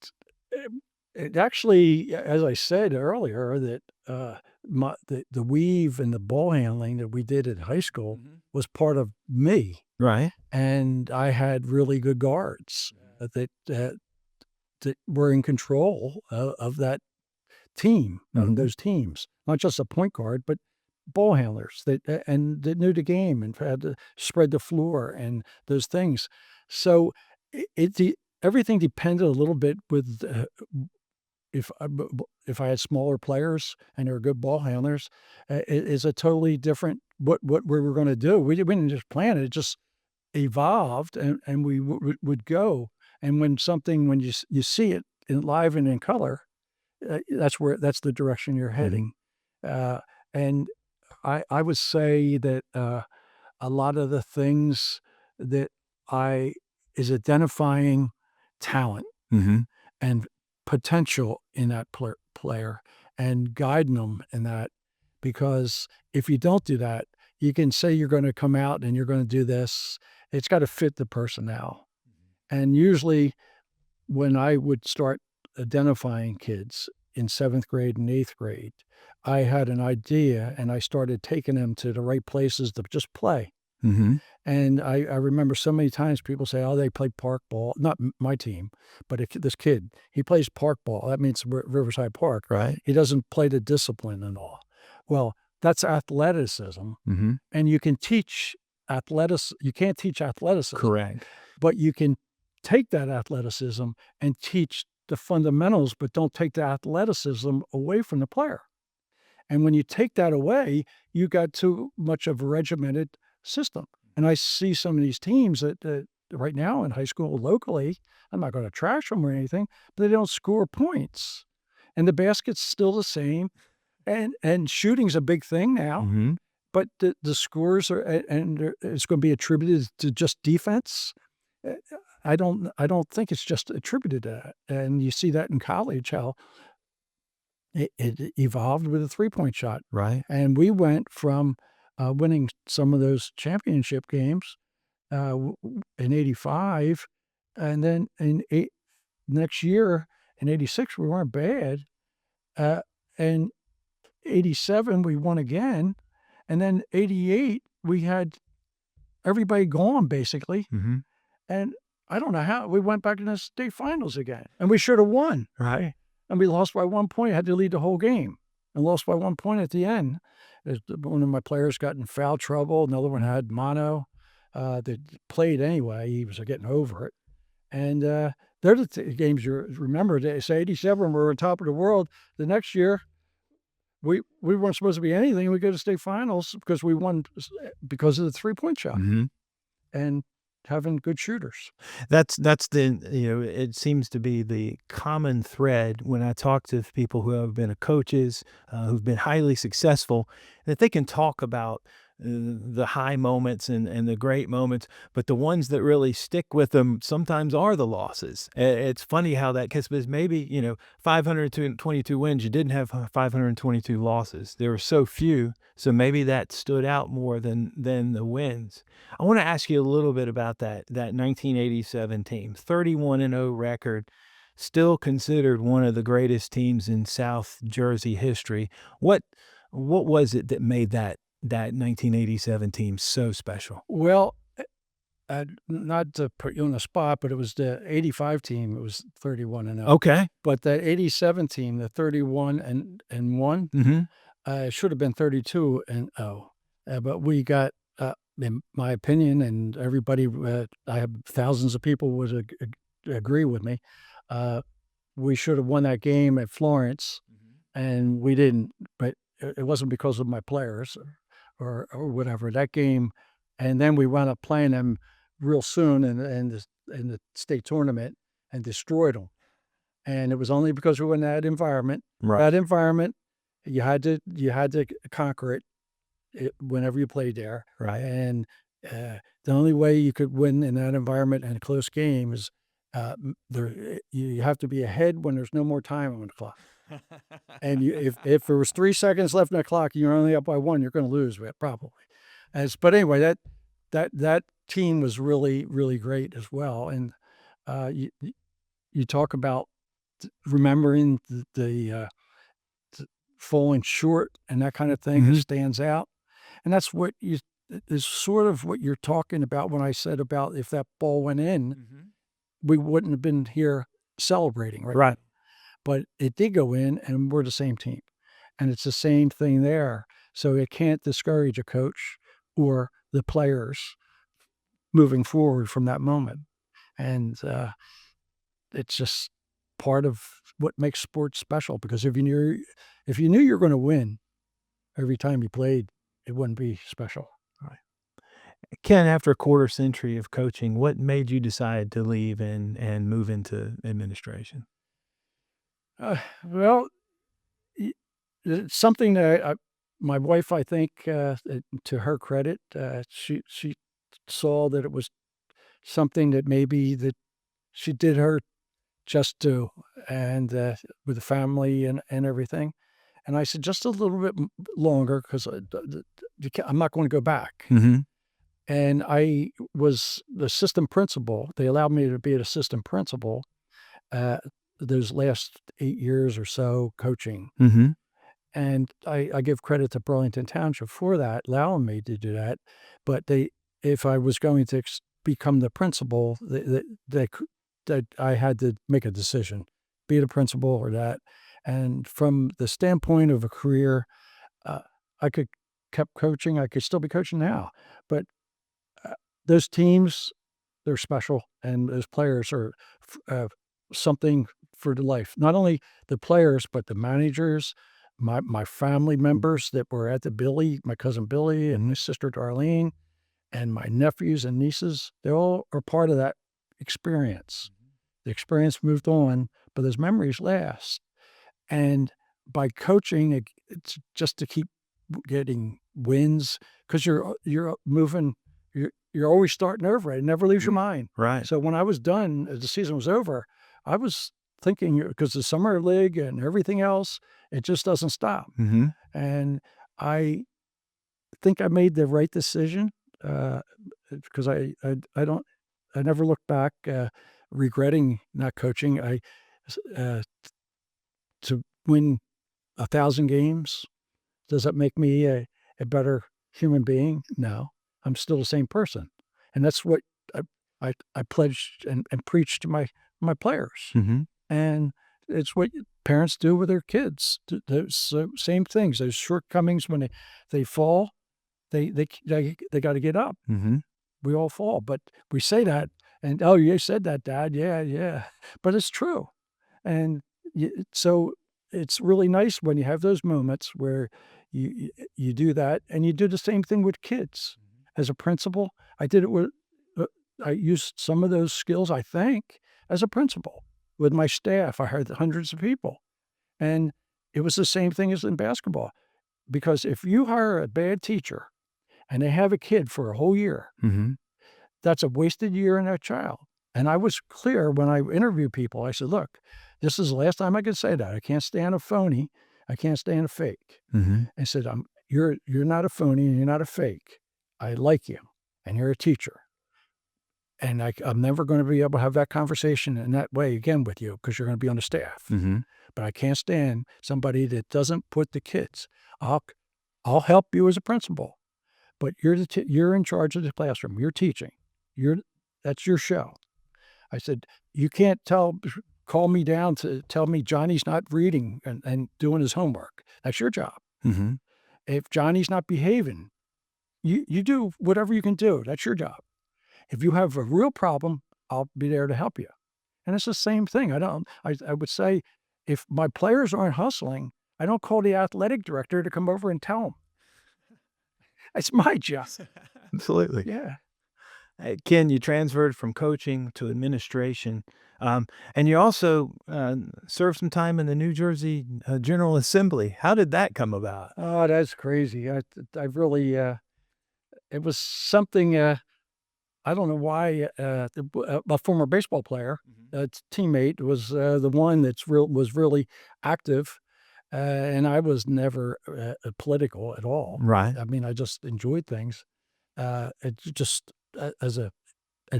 it actually, as I said earlier, that, the weave and the ball handling that we did at high school Mhm. was part of me, Right. and I had really good guards, that were in control of that team, of Mhm. those teams, not just a point guard, but ball handlers and that knew the game and had to spread the floor and those things. So everything depended a little bit with if I had smaller players and they were good ball handlers, it is a totally different what we were going to do. We didn't just plan it; it just evolved, and we would go. And when you see it in live and in color, that's the direction you're Mhm. heading. Uh, and I would say that, a lot of the things that I is identifying talent Mhm. and potential in that player and guiding them in that, because if you don't do that, you can say you're gonna come out and you're gonna do this. It's gotta fit the personnel. And usually when I would start identifying kids in 7th grade and 8th grade, I had an idea and I started taking them to the right places to just play. Mhm. And I remember so many times people say, "Oh, they play park ball." Not my team, but this kid, he plays park ball. That means Riverside Park. Right. He doesn't play the discipline and all. Well, that's athleticism, Mhm. and you can teach you can't teach athleticism, Correct. but you can take that athleticism and teach the fundamentals, but don't take the athleticism away from the player. And when you take that away, you got too much of a regimented system. And I see some of these teams that right now in high school locally, I'm not going to trash them or anything, but they don't score points. And the basket's still the same. And shooting's a big thing now, Mhm. but the scores are it's going to be attributed to just defense. Uh, I don't think it's just attributed to that. And you see that in college how it evolved with a three-point shot. Right. And we went from winning some of those championship games in '85, and then next year in '86 we weren't bad. And '87 we won again, and then '88 we had everybody gone basically, Mm-hmm. and I don't know how we went back in the state finals again, and we should have won. Right. And we lost by 1 point, had to lead the whole game, and lost by 1 point at the end. One of my players got in foul trouble, another one had mono. They played anyway, he was getting over it. And they're the games you remember. It's '87, we were on top of the world. The next year, we weren't supposed to be anything. We go to state finals because we won because of the three-point shot. Mm-hmm. And having good shooters. That's it seems to be the common thread when I talk to people who have been coaches, who've been highly successful, that they can talk about the high moments and the great moments, but the ones that really stick with them sometimes are the losses. It's funny how that, because maybe, 522 wins, you didn't have 522 losses. There were so few, so maybe that stood out more than the wins. I want to ask you a little bit about that 1987 team, 31-0 record, still considered one of the greatest teams in South Jersey history. What was it that made that 1987 team so special? Well, not to put you on the spot, but it was the '85 team. It was 31-0. Okay. But that '87 team, the 31-1, Mm-hmm. should have been 32-0. But we got, in my opinion, and everybody, I have thousands of people would agree with me. We should have won that game at Florence, and we didn't. But it wasn't because of my players or whatever. That game, and then we wound up playing them real soon in the state tournament and destroyed them. And it was only because we were in that environment. Right. That environment, you had to conquer it whenever you played there. Right. And the only way you could win in that environment in a close game is you have to be ahead when there's no more time on the clock. And if there was 3 seconds left in the clock, you're only up by 1, you're going to lose probably. But anyway, that team was really, really great as well. And you talk about remembering the falling short and that kind of thing that stands out. And that's what is sort of what you're talking about when I said about if that ball went in, we wouldn't have been here celebrating, right? Right. But it did go in, and we're the same team. And it's the same thing there. So it can't discourage a coach or the players moving forward from that moment. And it's just part of what makes sports special, because if you knew you were going to win every time you played, it wouldn't be special. Right. Ken, after a quarter century of coaching, what made you decide to leave and move into administration? Well, it's something that my wife, I think, to her credit, she saw that it was something that maybe that she did her just do, and with the family and everything. And I said, just a little bit longer, because I'm not going to go back. Mm-hmm. And I was the assistant principal. They allowed me to be an assistant principal those last 8 years or so coaching. Mm-hmm. And I give credit to Burlington Township for that, allowing me to do that. But if I was going to become the principal, that I had to make a decision, be the principal or that. And from the standpoint of a career, I could kept coaching. I could still be coaching now. But those teams, they're special, and those players are something for the life. Not only the players, but the managers, my family members that were at the my cousin Billy and his sister Darlene, and my nephews and nieces. They all are part of that experience. The experience moved on, but those memories last. And by coaching, it's just to keep getting wins, because you're moving. You're always starting over. It never leaves your mind. Right. So when I was done, as the season was over, I was thinking, because the summer league and everything else, it just doesn't stop. Mm-hmm. And I think I made the right decision, because I never look back, regretting not coaching. To win 1,000 games, does that make me a better human being? No, I'm still the same person, and that's what I pledged and preached to my players, Mm-hmm. and it's what parents do with their kids. Those same things. Those shortcomings when they fall, they got to get up. Mm-hmm. We all fall, but we say that, and oh, you said that, Dad. Yeah, yeah, but it's true, and so it's really nice when you have those moments where you do that, and you do the same thing with kids. As a principal, I did it with. I used some of those skills, I think, as a principal with my staff. I hired hundreds of people, and it was the same thing as in basketball. Because if you hire a bad teacher and they have a kid for a whole year, Mm-hmm. that's a wasted year in that child. And I was clear when I interview people. I said, look, this is the last time I can say that. I can't stand a phony. I can't stand a fake. Mm-hmm. I said, you're not a phony and you're not a fake. I like you, and you're a teacher. And I'm never going to be able to have that conversation in that way again with you because you're going to be on the staff. Mm-hmm. But I can't stand somebody that doesn't put the kids. I'll help you as a principal, but you're in charge of the classroom. You're teaching. That's your show. I said, you can't call me down to tell me Johnny's not reading and doing his homework. That's your job. Mm-hmm. If Johnny's not behaving, you do whatever you can do. That's your job. If you have a real problem, I'll be there to help you. And it's the same thing. I would say if my players aren't hustling, I don't call the athletic director to come over and tell them. It's my job. Absolutely. Yeah. Ken, you transferred from coaching to administration, and you also served some time in the New Jersey General Assembly. How did that come about? Oh, that's crazy. I really, it was something, I don't know why, a former baseball player, a teammate, was the one was really active, and I was never political at all. Right. I mean, I just enjoyed things. It just as an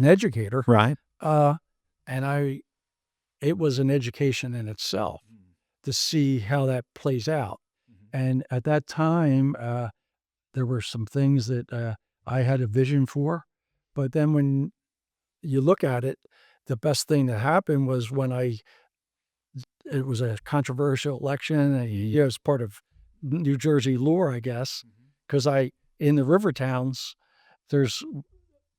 educator, Right. and it was an education in itself to see how that plays out. And at that time, there were some things that I had a vision for. But then when you look at it, the best thing that happened was when it was a controversial election. It was part of New Jersey lore, I guess, because in the river towns, there's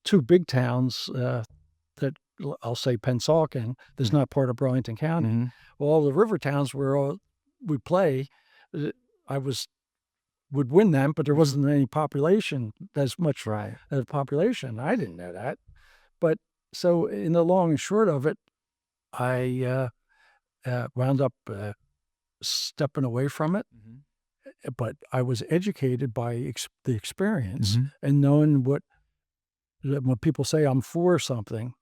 two big towns that I'll say Pennsauken, that's not part of Burlington County. Mm-hmm. Well, all the river towns where we play, I would win them, but there wasn't any population as much as population. I didn't know that. But so in the long and short of it, I wound up stepping away from it. But I was educated by the experience and knowing when people say I'm for something,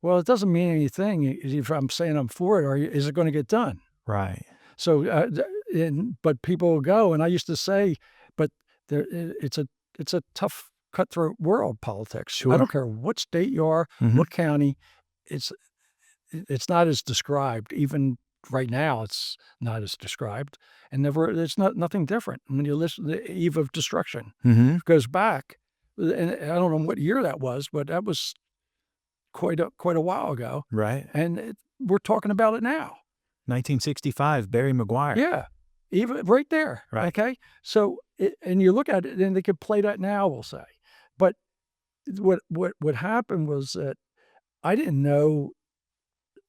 well, it doesn't mean anything if I'm saying I'm for it, is it going to get done? Right. So, but people will go, and I used to say, but it's a tough, cutthroat world, politics. Sure. I don't care what state you are, what county, it's not as described. Even right now, it's not as described, and it's nothing different. When you listen to the eve of destruction, it goes back, and I don't know what year that was, but that was quite a while ago. Right. And we're talking about it now. 1965, Barry McGuire. Yeah, even right there. Right. Okay, so and you look at it, and they could play that now, we'll say. But what happened was that I didn't know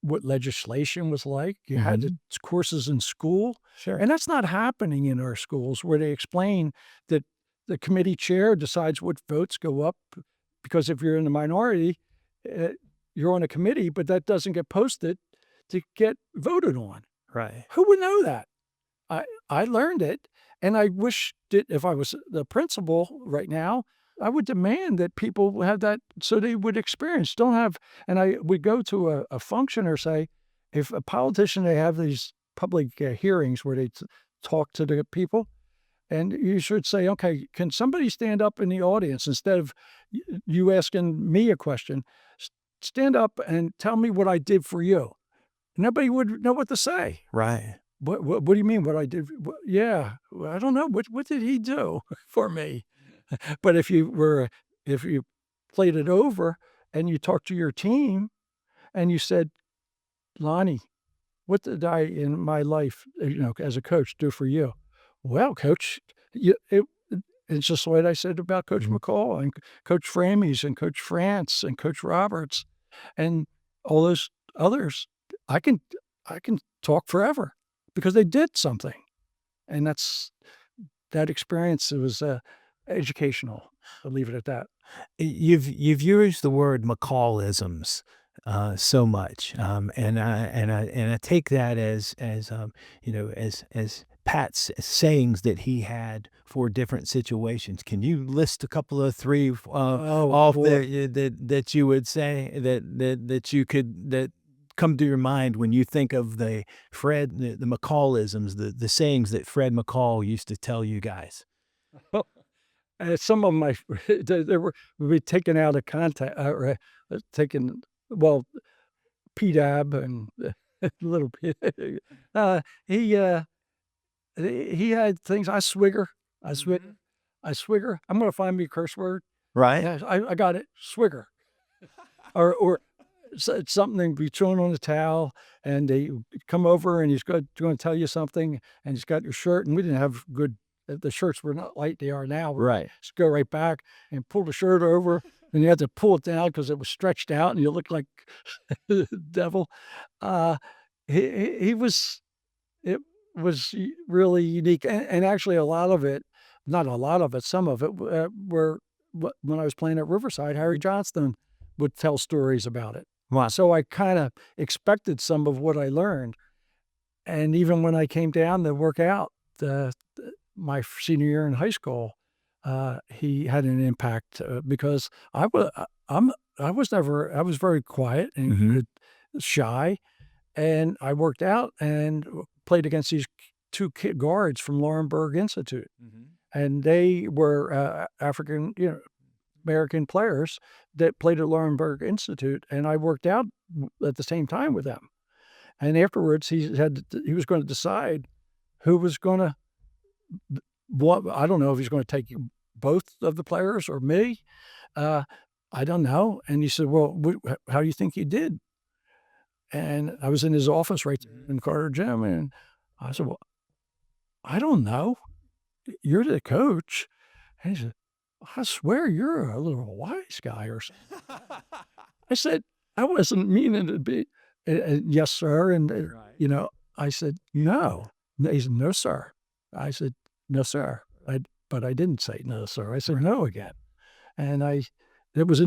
what legislation was like. You had courses in school, Sure. and that's not happening in our schools where they explain that the committee chair decides what votes go up, because if you're in the minority, you're on a committee, but that doesn't get posted to get voted on. Right. Who would know that? I learned it, and I wish that if I was the principal right now, I would demand that people have that so they would experience. Don't have, and I would go to a function or say, if a politician, they have these public hearings where they talk to the people, and you should say, okay, can somebody stand up in the audience instead of you asking me a question? Stand up and tell me what I did for you. Nobody would know what to say. Right. What do you mean what I did? Yeah, well, I don't know. What did he do for me? But if you played it over and you talked to your team and you said, Lonnie, what did I in my life, as a coach do for you? Well, coach, it's just what I said about Coach McCall and Coach Framies and Coach France and Coach Roberts and all those others. I can talk forever because they did something. And that experience, it was educational. I'll leave it at that. You've used the word McCallisms so much, and I take that as as Pat's sayings that he had for different situations. Can you list a couple of three off boy. there that you would say that come to your mind when you think of the McCallisms, the sayings that Fred McCall used to tell you guys? Some of my they were would be taken out of context, taken, well, P-Dab and little P. He he had things. I swigger. I swigger. I'm gonna find me a curse word. Right? Yeah, I got it. Swigger. Or something be thrown on the towel, and they come over, and he's going to tell you something, and he's got your shirt, and we didn't have good. The shirts were not like they are now. Right. Just go right back and pull the shirt over, and you had to pull it down because it was stretched out, and you looked like the devil. He was. It was really unique, and actually a lot of it, not a lot of it, some of it were when I was playing at Riverside. Harry Johnston would tell stories about it. Wow. So I kind of expected some of what I learned. And even when I came down to work out my senior year in high school, he had an impact because I was very quiet and shy, and I worked out and played against these two guards from Laurinburg Institute, and they were African, American players that played at Laurinburg Institute, and I worked out at the same time with them. And afterwards, he was going to decide who was going to. I don't know if he's going to take both of the players or me. I don't know. And he said, "Well, how do you think you did?" And I was in his office right there in Carter Gym, and I said, "Well, I don't know. You're the coach." And he said, "I swear you're a little wise guy or something." I said, "I wasn't meaning to be, yes, sir." And, I said, "No." He said, "No, sir." I said, "No, sir." But I didn't say no, sir. I said no again. And it was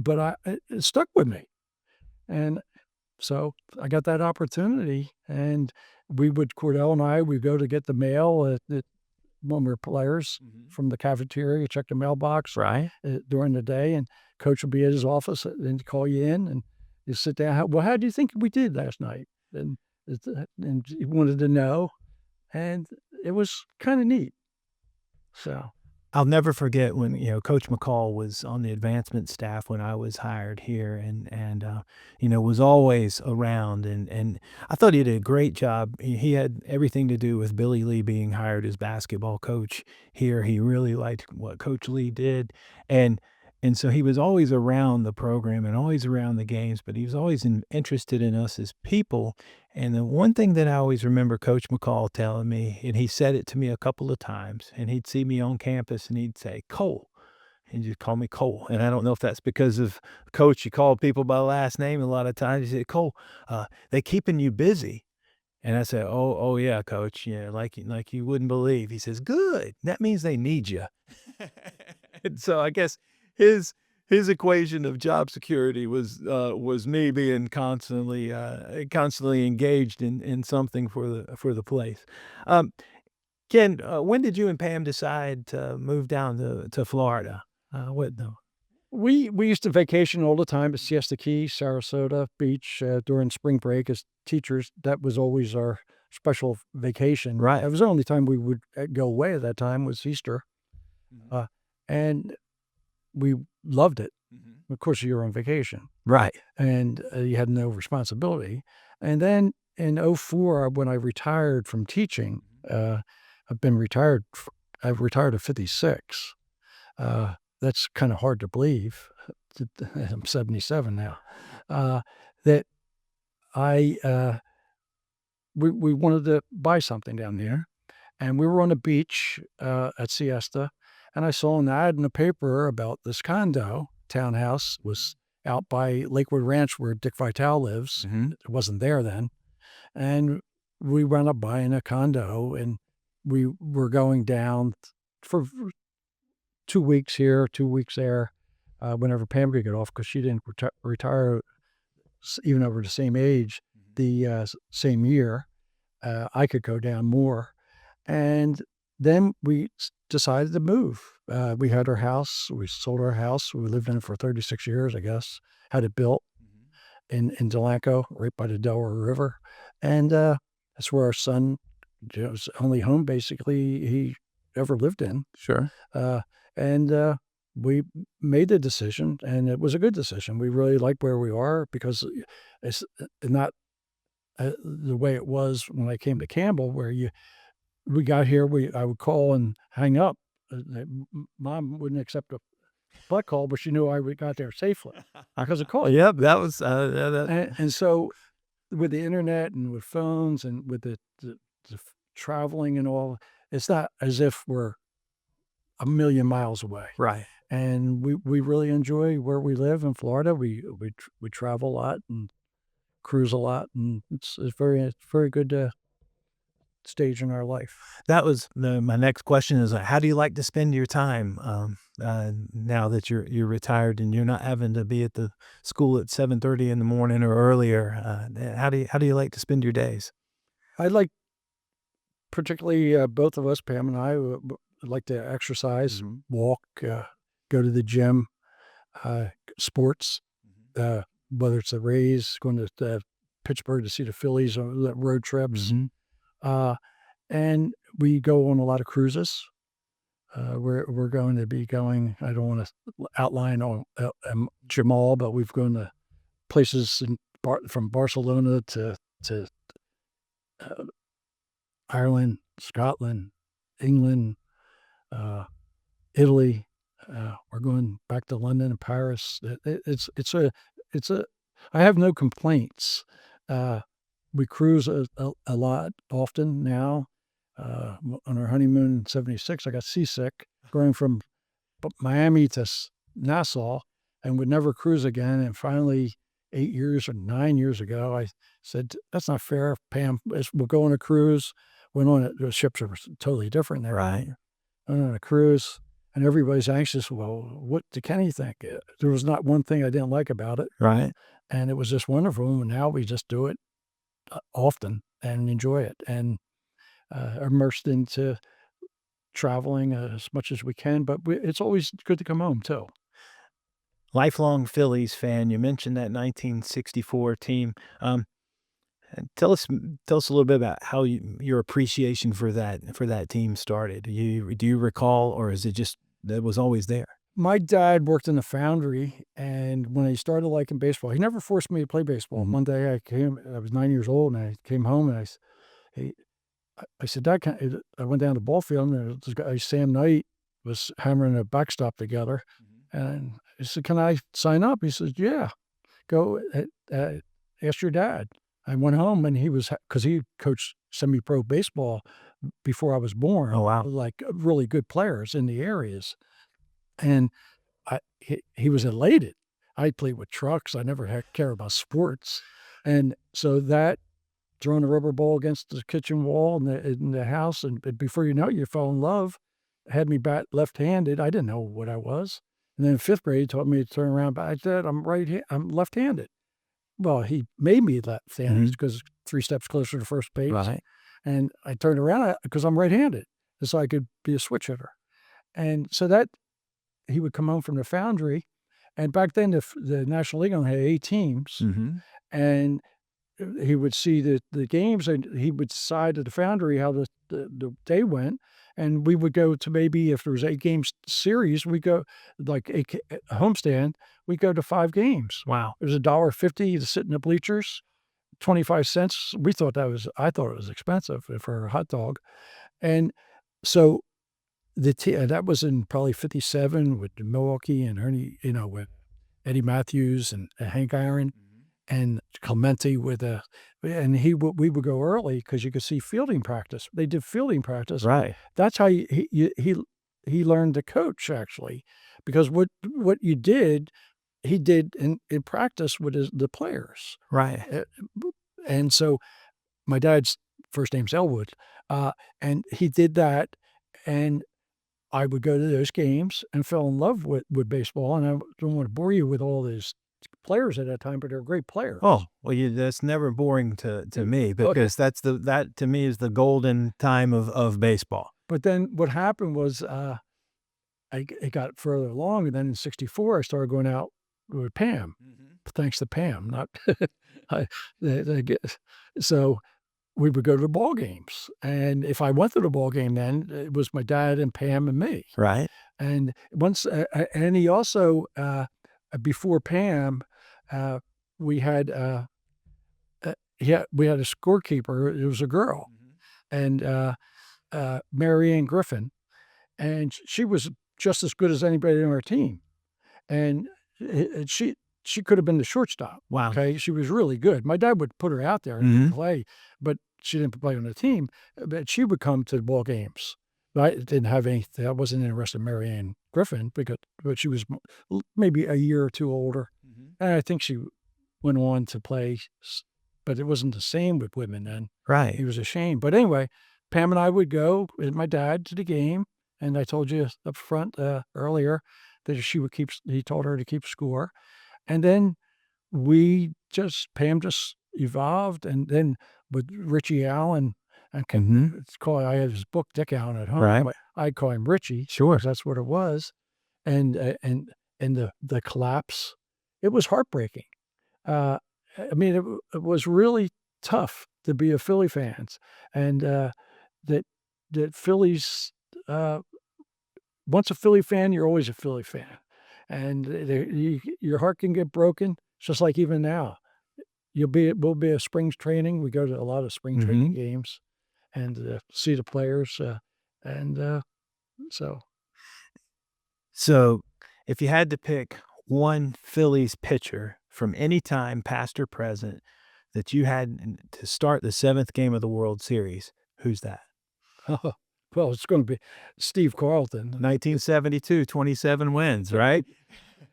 but it stuck with me. And so I got that opportunity, and Cordell and I, we go to get the mail when we're players from the cafeteria, check the mailbox Right. During the day, and coach will be at his office and call you in, and you sit down. Well, how do you think we did last night? And he wanted to know, and it was kind of neat. So I'll never forget when, Coach McCall was on the advancement staff when I was hired here and was always around and I thought he did a great job. He had everything to do with Billy Lee being hired as basketball coach here. He really liked what Coach Lee did and so he was always around the program and always around the games, but he was always interested in us as people. And the one thing that I always remember Coach McCall telling me, and he said it to me a couple of times, and he'd see me on campus and he'd say, "Cole." He'd just call me Cole. And I don't know if that's because of Coach, you call people by last name a lot of times. He said, "Cole, they keeping you busy." And I said, "Oh yeah, Coach. Yeah, like you wouldn't believe." He says, "Good. That means they need you." And so I guess his equation of job security was me being constantly engaged in something for the place. Ken, when did you and Pam decide to move down to Florida? What no? We used to vacation all the time at Siesta Key, Sarasota Beach, during spring break as teachers. That was always our special vacation. Right. It was the only time we would go away at that time was Easter. Mhm. And we loved it. Mhm. Of course, you're on vacation Right. and you had no responsibility. And then in '04, when I retired from teaching, I've been retired. I've retired at 56. That's kind of hard to believe. I'm 77 now. That I we wanted to buy something down there, and we were on the beach at Siesta, and I saw an ad in the paper about this condo townhouse was out by Lakewood Ranch where Dick Vitale lives. Mhm. It wasn't there then, and we wound up buying a condo, and we were going down for 2 weeks here, 2 weeks there, whenever Pam could get off because she didn't retire even over the same age, the same year. I could go down more. And then we decided to move. We had our house. We sold our house. We lived in it for 36 years, I guess. Had it built in Delanco, right by the Delaware River. And that's where our son, was the only home basically he ever lived in. Sure. And we made the decision, and it was a good decision. We really like where we are because it's not the way it was when I came to Campbell, where we got here, I would call and hang up. Mom wouldn't accept a butt call, but she knew I got there safely because of call. Yep, that was And so with the internet and with phones and with the traveling and all, it's not as if we're a million miles away. right. And we really enjoy where we live in Florida. We travel a lot and cruise a lot, and it's very good stage in our life. That was my next question is how do you like to spend your time now that you're retired and you're not having to be at the school at 7:30 in the morning or earlier? How do you like to spend your days? I like, particularly both of us, Pam and I, like to exercise, walk, go to the gym, sports, whether it's the Rays, going to Pittsburgh to see the Phillies on road trips. And we go on a lot of cruises. We're going to be going, I don't want to outline on Jamal, but we've gone to places from Barcelona to Ireland, Scotland, England, Italy. We're going back to London and Paris. I have no complaints. We cruise a lot often now. On our honeymoon in '76, I got seasick going from Miami to Nassau and would never cruise again. And finally, 8 years or 9 years ago, I said, that's not fair, Pam. We'll go on a cruise. Went on it. The ships are totally different there. Right. Went on a cruise, and everybody's anxious. Well, what did Kenny think? There was not one thing I didn't like about it. Right. And it was just wonderful. And now we just do it often and enjoy it, and immersed into traveling as much as we can. But it's always good to come home too. Lifelong Phillies fan. You mentioned that 1964 team. And tell us a little bit about how your appreciation for that team started. Do you recall, or is it just that was always there? My dad worked in the foundry, and when he started liking baseball, he never forced me to play baseball. One day I was 9 years old, and I came home, and I said, Dad, I went down to the ball field, and this guy, Sam Knight, was hammering a backstop together. And I said, can I sign up? He says, yeah, go ask your dad. I went home, and because he coached semi-pro baseball before I was born. Oh, wow. Like really good players in the areas. And he was elated. I played with trucks. I never had care about sports. And so that, throwing a rubber ball against the kitchen wall in the house, and before you know it, you fall in love. Had me bat left-handed. I didn't know what I was. And then in 5th grade, he taught me to turn around. But I said, I'm left-handed. Well, he made me left-handed because 3 steps closer to first base. Right. And I turned around because I'm right-handed, so I could be a switch hitter. And so that he would come home from the foundry, And back then, the National League only had 8 teams, Mm-hmm. and he would see the games, and he would decide at the Foundry how the day went, and we would go to, maybe if there was 8 games series, we go like a homestand, we go to 5 games. Wow. It was $1.50 to sit in the bleachers, 25 cents. I thought it was expensive for a hot dog. And so that was in probably 57 with Milwaukee and Ernie, with Eddie Matthews and Hank Aaron and Clemente and we would go early because you could see fielding practice. They did fielding practice. Right. That's how he learned to coach, actually, because what he did in practice with the players. Right. And so my dad's first name's Elwood, and he did that, and I would go to those games and fell in love with baseball. And I don't want to bore you with all these players at that time, but they're great players. Oh, well, that's never boring to me, because that to me is the golden time of baseball. But then what happened was, it got further along, and then in '64 I started going out with Pam. Thanks to Pam, not so we would go to the ball games, and if I went to the ball game, then it was my dad and Pam and me. Right. And once, and he also, before Pam, we had we had a scorekeeper. It was a girl, and Mary Ann Griffin, and she was just as good as anybody on our team, and she could have been the shortstop. Wow. Okay, she was really good. My dad would put her out there and play, but she didn't play on the team. But she would come to the ball games. I didn't have anything. I wasn't interested in Mary Ann Griffin but she was maybe a year or two older, and I think she went on to play, but it wasn't the same with women then. Right. It was a shame. But anyway, Pam and I would go with my dad to the game, and I told you up front earlier that he told her to keep score, and then Pam just evolved, and then with Richie Allen. I had his book, Dick Allen, at home. Right. But I'd call him Richie. Sure. 'Cause that's what it was. And the collapse, it was heartbreaking. I mean, it was really tough to be a Philly fans, and that Phillies. Once a Philly fan, you're always a Philly fan, and your heart can get broken. It's just like even now. We'll be a spring training. We go to a lot of spring training games, and see the players, and so. So, if you had to pick one Phillies pitcher from any time, past or present, that you had to start the 7th game of the World Series, who's that? Well, it's going to be Steve Carlton. 1972, 27 wins, right?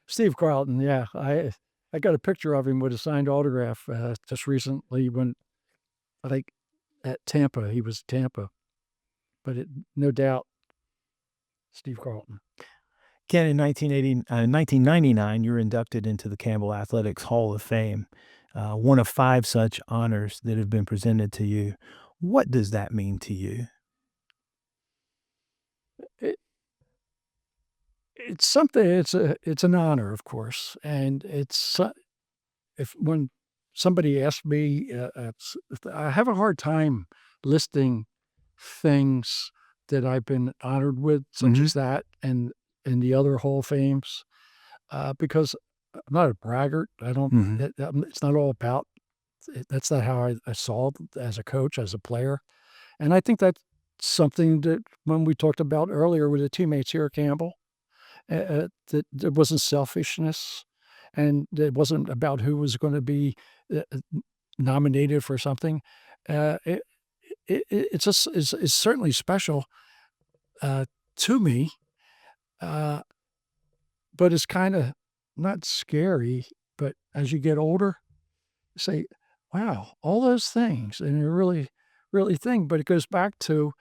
Steve Carlton, yeah. I got a picture of him with a signed autograph just recently when, I think, at Tampa. He was Tampa. But no doubt, Steve Carlton. Ken, in 1999, you were inducted into the Campbell Athletics Hall of Fame, one of 5 such honors that have been presented to you. What does that mean to you? It's something. It's an honor, of course, and when somebody asks me, I have a hard time listing things that I've been honored with, such as that, and the other Hall of Fames, because I'm not a braggart. I don't. It's not all about. That's not how I saw it as a coach, as a player, and I think that's something that when we talked about earlier with the teammates here at Campbell, that there wasn't selfishness, and it wasn't about who was going to be nominated for something. It's certainly special to me, but it's kind of not scary. But as you get older, you say, "Wow, all those things," and you really think. But it goes back to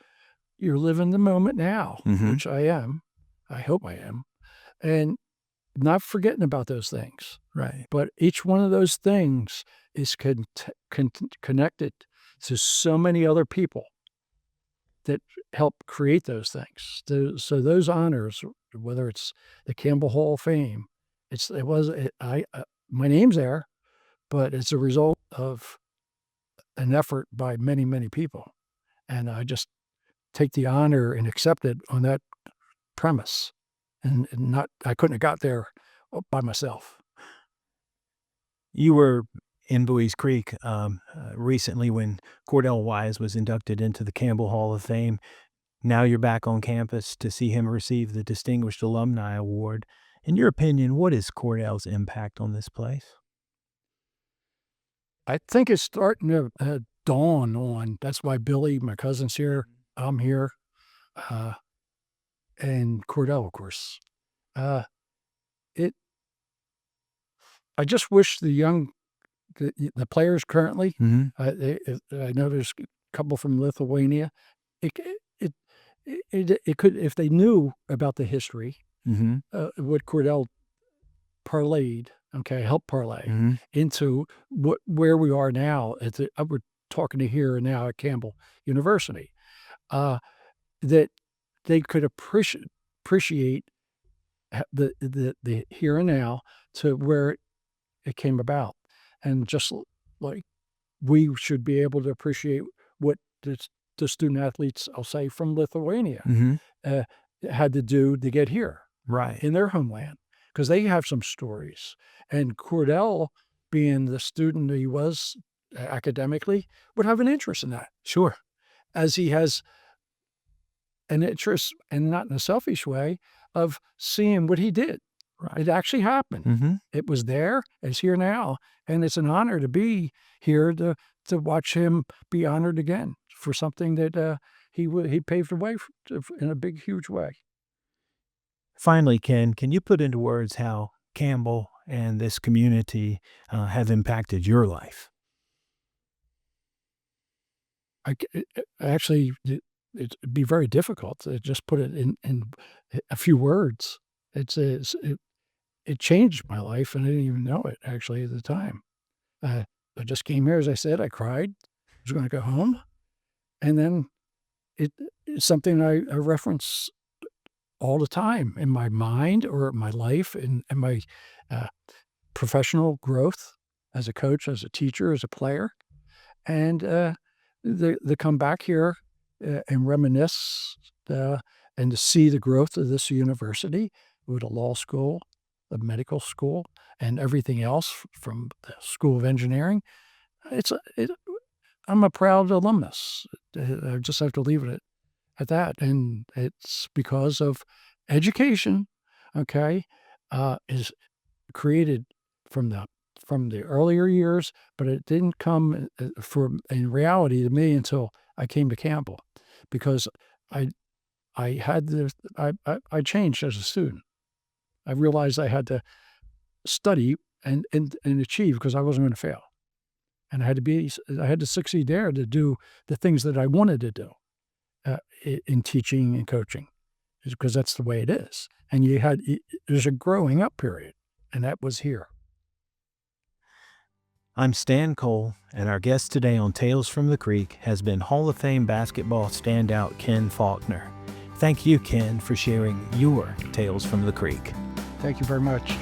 you're living the moment now, which I am. I hope I am, and not forgetting about those things. Right. But each one of those things is connected to so many other people that help create those things. So those honors, whether it's the Campbell Hall of Fame, my name's there, but it's a result of an effort by many, many people. And I just take the honor and accept it on that premise. I couldn't have got there by myself. You were in Buies Creek recently when Cordell Wise was inducted into the Campbell Hall of Fame. Now you're back on campus to see him receive the Distinguished Alumni Award. In your opinion, what is Cordell's impact on this place? I think it's starting to dawn on. That's why Billy, my cousin's here, I'm here, and Cordell, of course. I just wish the players currently, I know there's a couple from Lithuania. It could, if they knew about the history, what Cordell helped parlay into where we are now. We're talking to here and now at Campbell University, that they could appreciate the here and now to where it came about, and just like we should be able to appreciate what the student athletes, I'll say, from Lithuania had to do to get here, right, in their homeland, because they have some stories. And Cordell, being the student he was academically, would have an interest in that. Sure. As he has an interest, and not in a selfish way, of seeing what he did. Right. It actually happened. It was there, it's here now, and it's an honor to be here to watch him be honored again for something that he paved the way in a big, huge way. Finally, Ken, can you put into words how Campbell and this community have impacted your life? Actually, it'd be very difficult to just put it in a few words. It changed my life, and I didn't even know it, actually, at the time. I just came here, as I said, I cried. I was going to go home. And then it's something I reference all the time in my mind or my life and my professional growth as a coach, as a teacher, as a player. And to come back here and reminisce and to see the growth of this university with a law school, a medical school, and everything else from the School of Engineering. I'm a proud alumnus. I just have to leave it at that. And it's because of education, is created from the earlier years, but it didn't come in reality to me until I came to Campbell, because I changed as a student. I realized I had to study and achieve, because I wasn't going to fail. And I had to succeed there to do the things that I wanted to do in teaching and coaching, because that's the way it is. And there's a growing up period, and that was here. I'm Stan Cole, and our guest today on Tales from the Creek has been Hall of Fame basketball standout Ken Faulkner. Thank you, Ken, for sharing your Tales from the Creek. Thank you very much.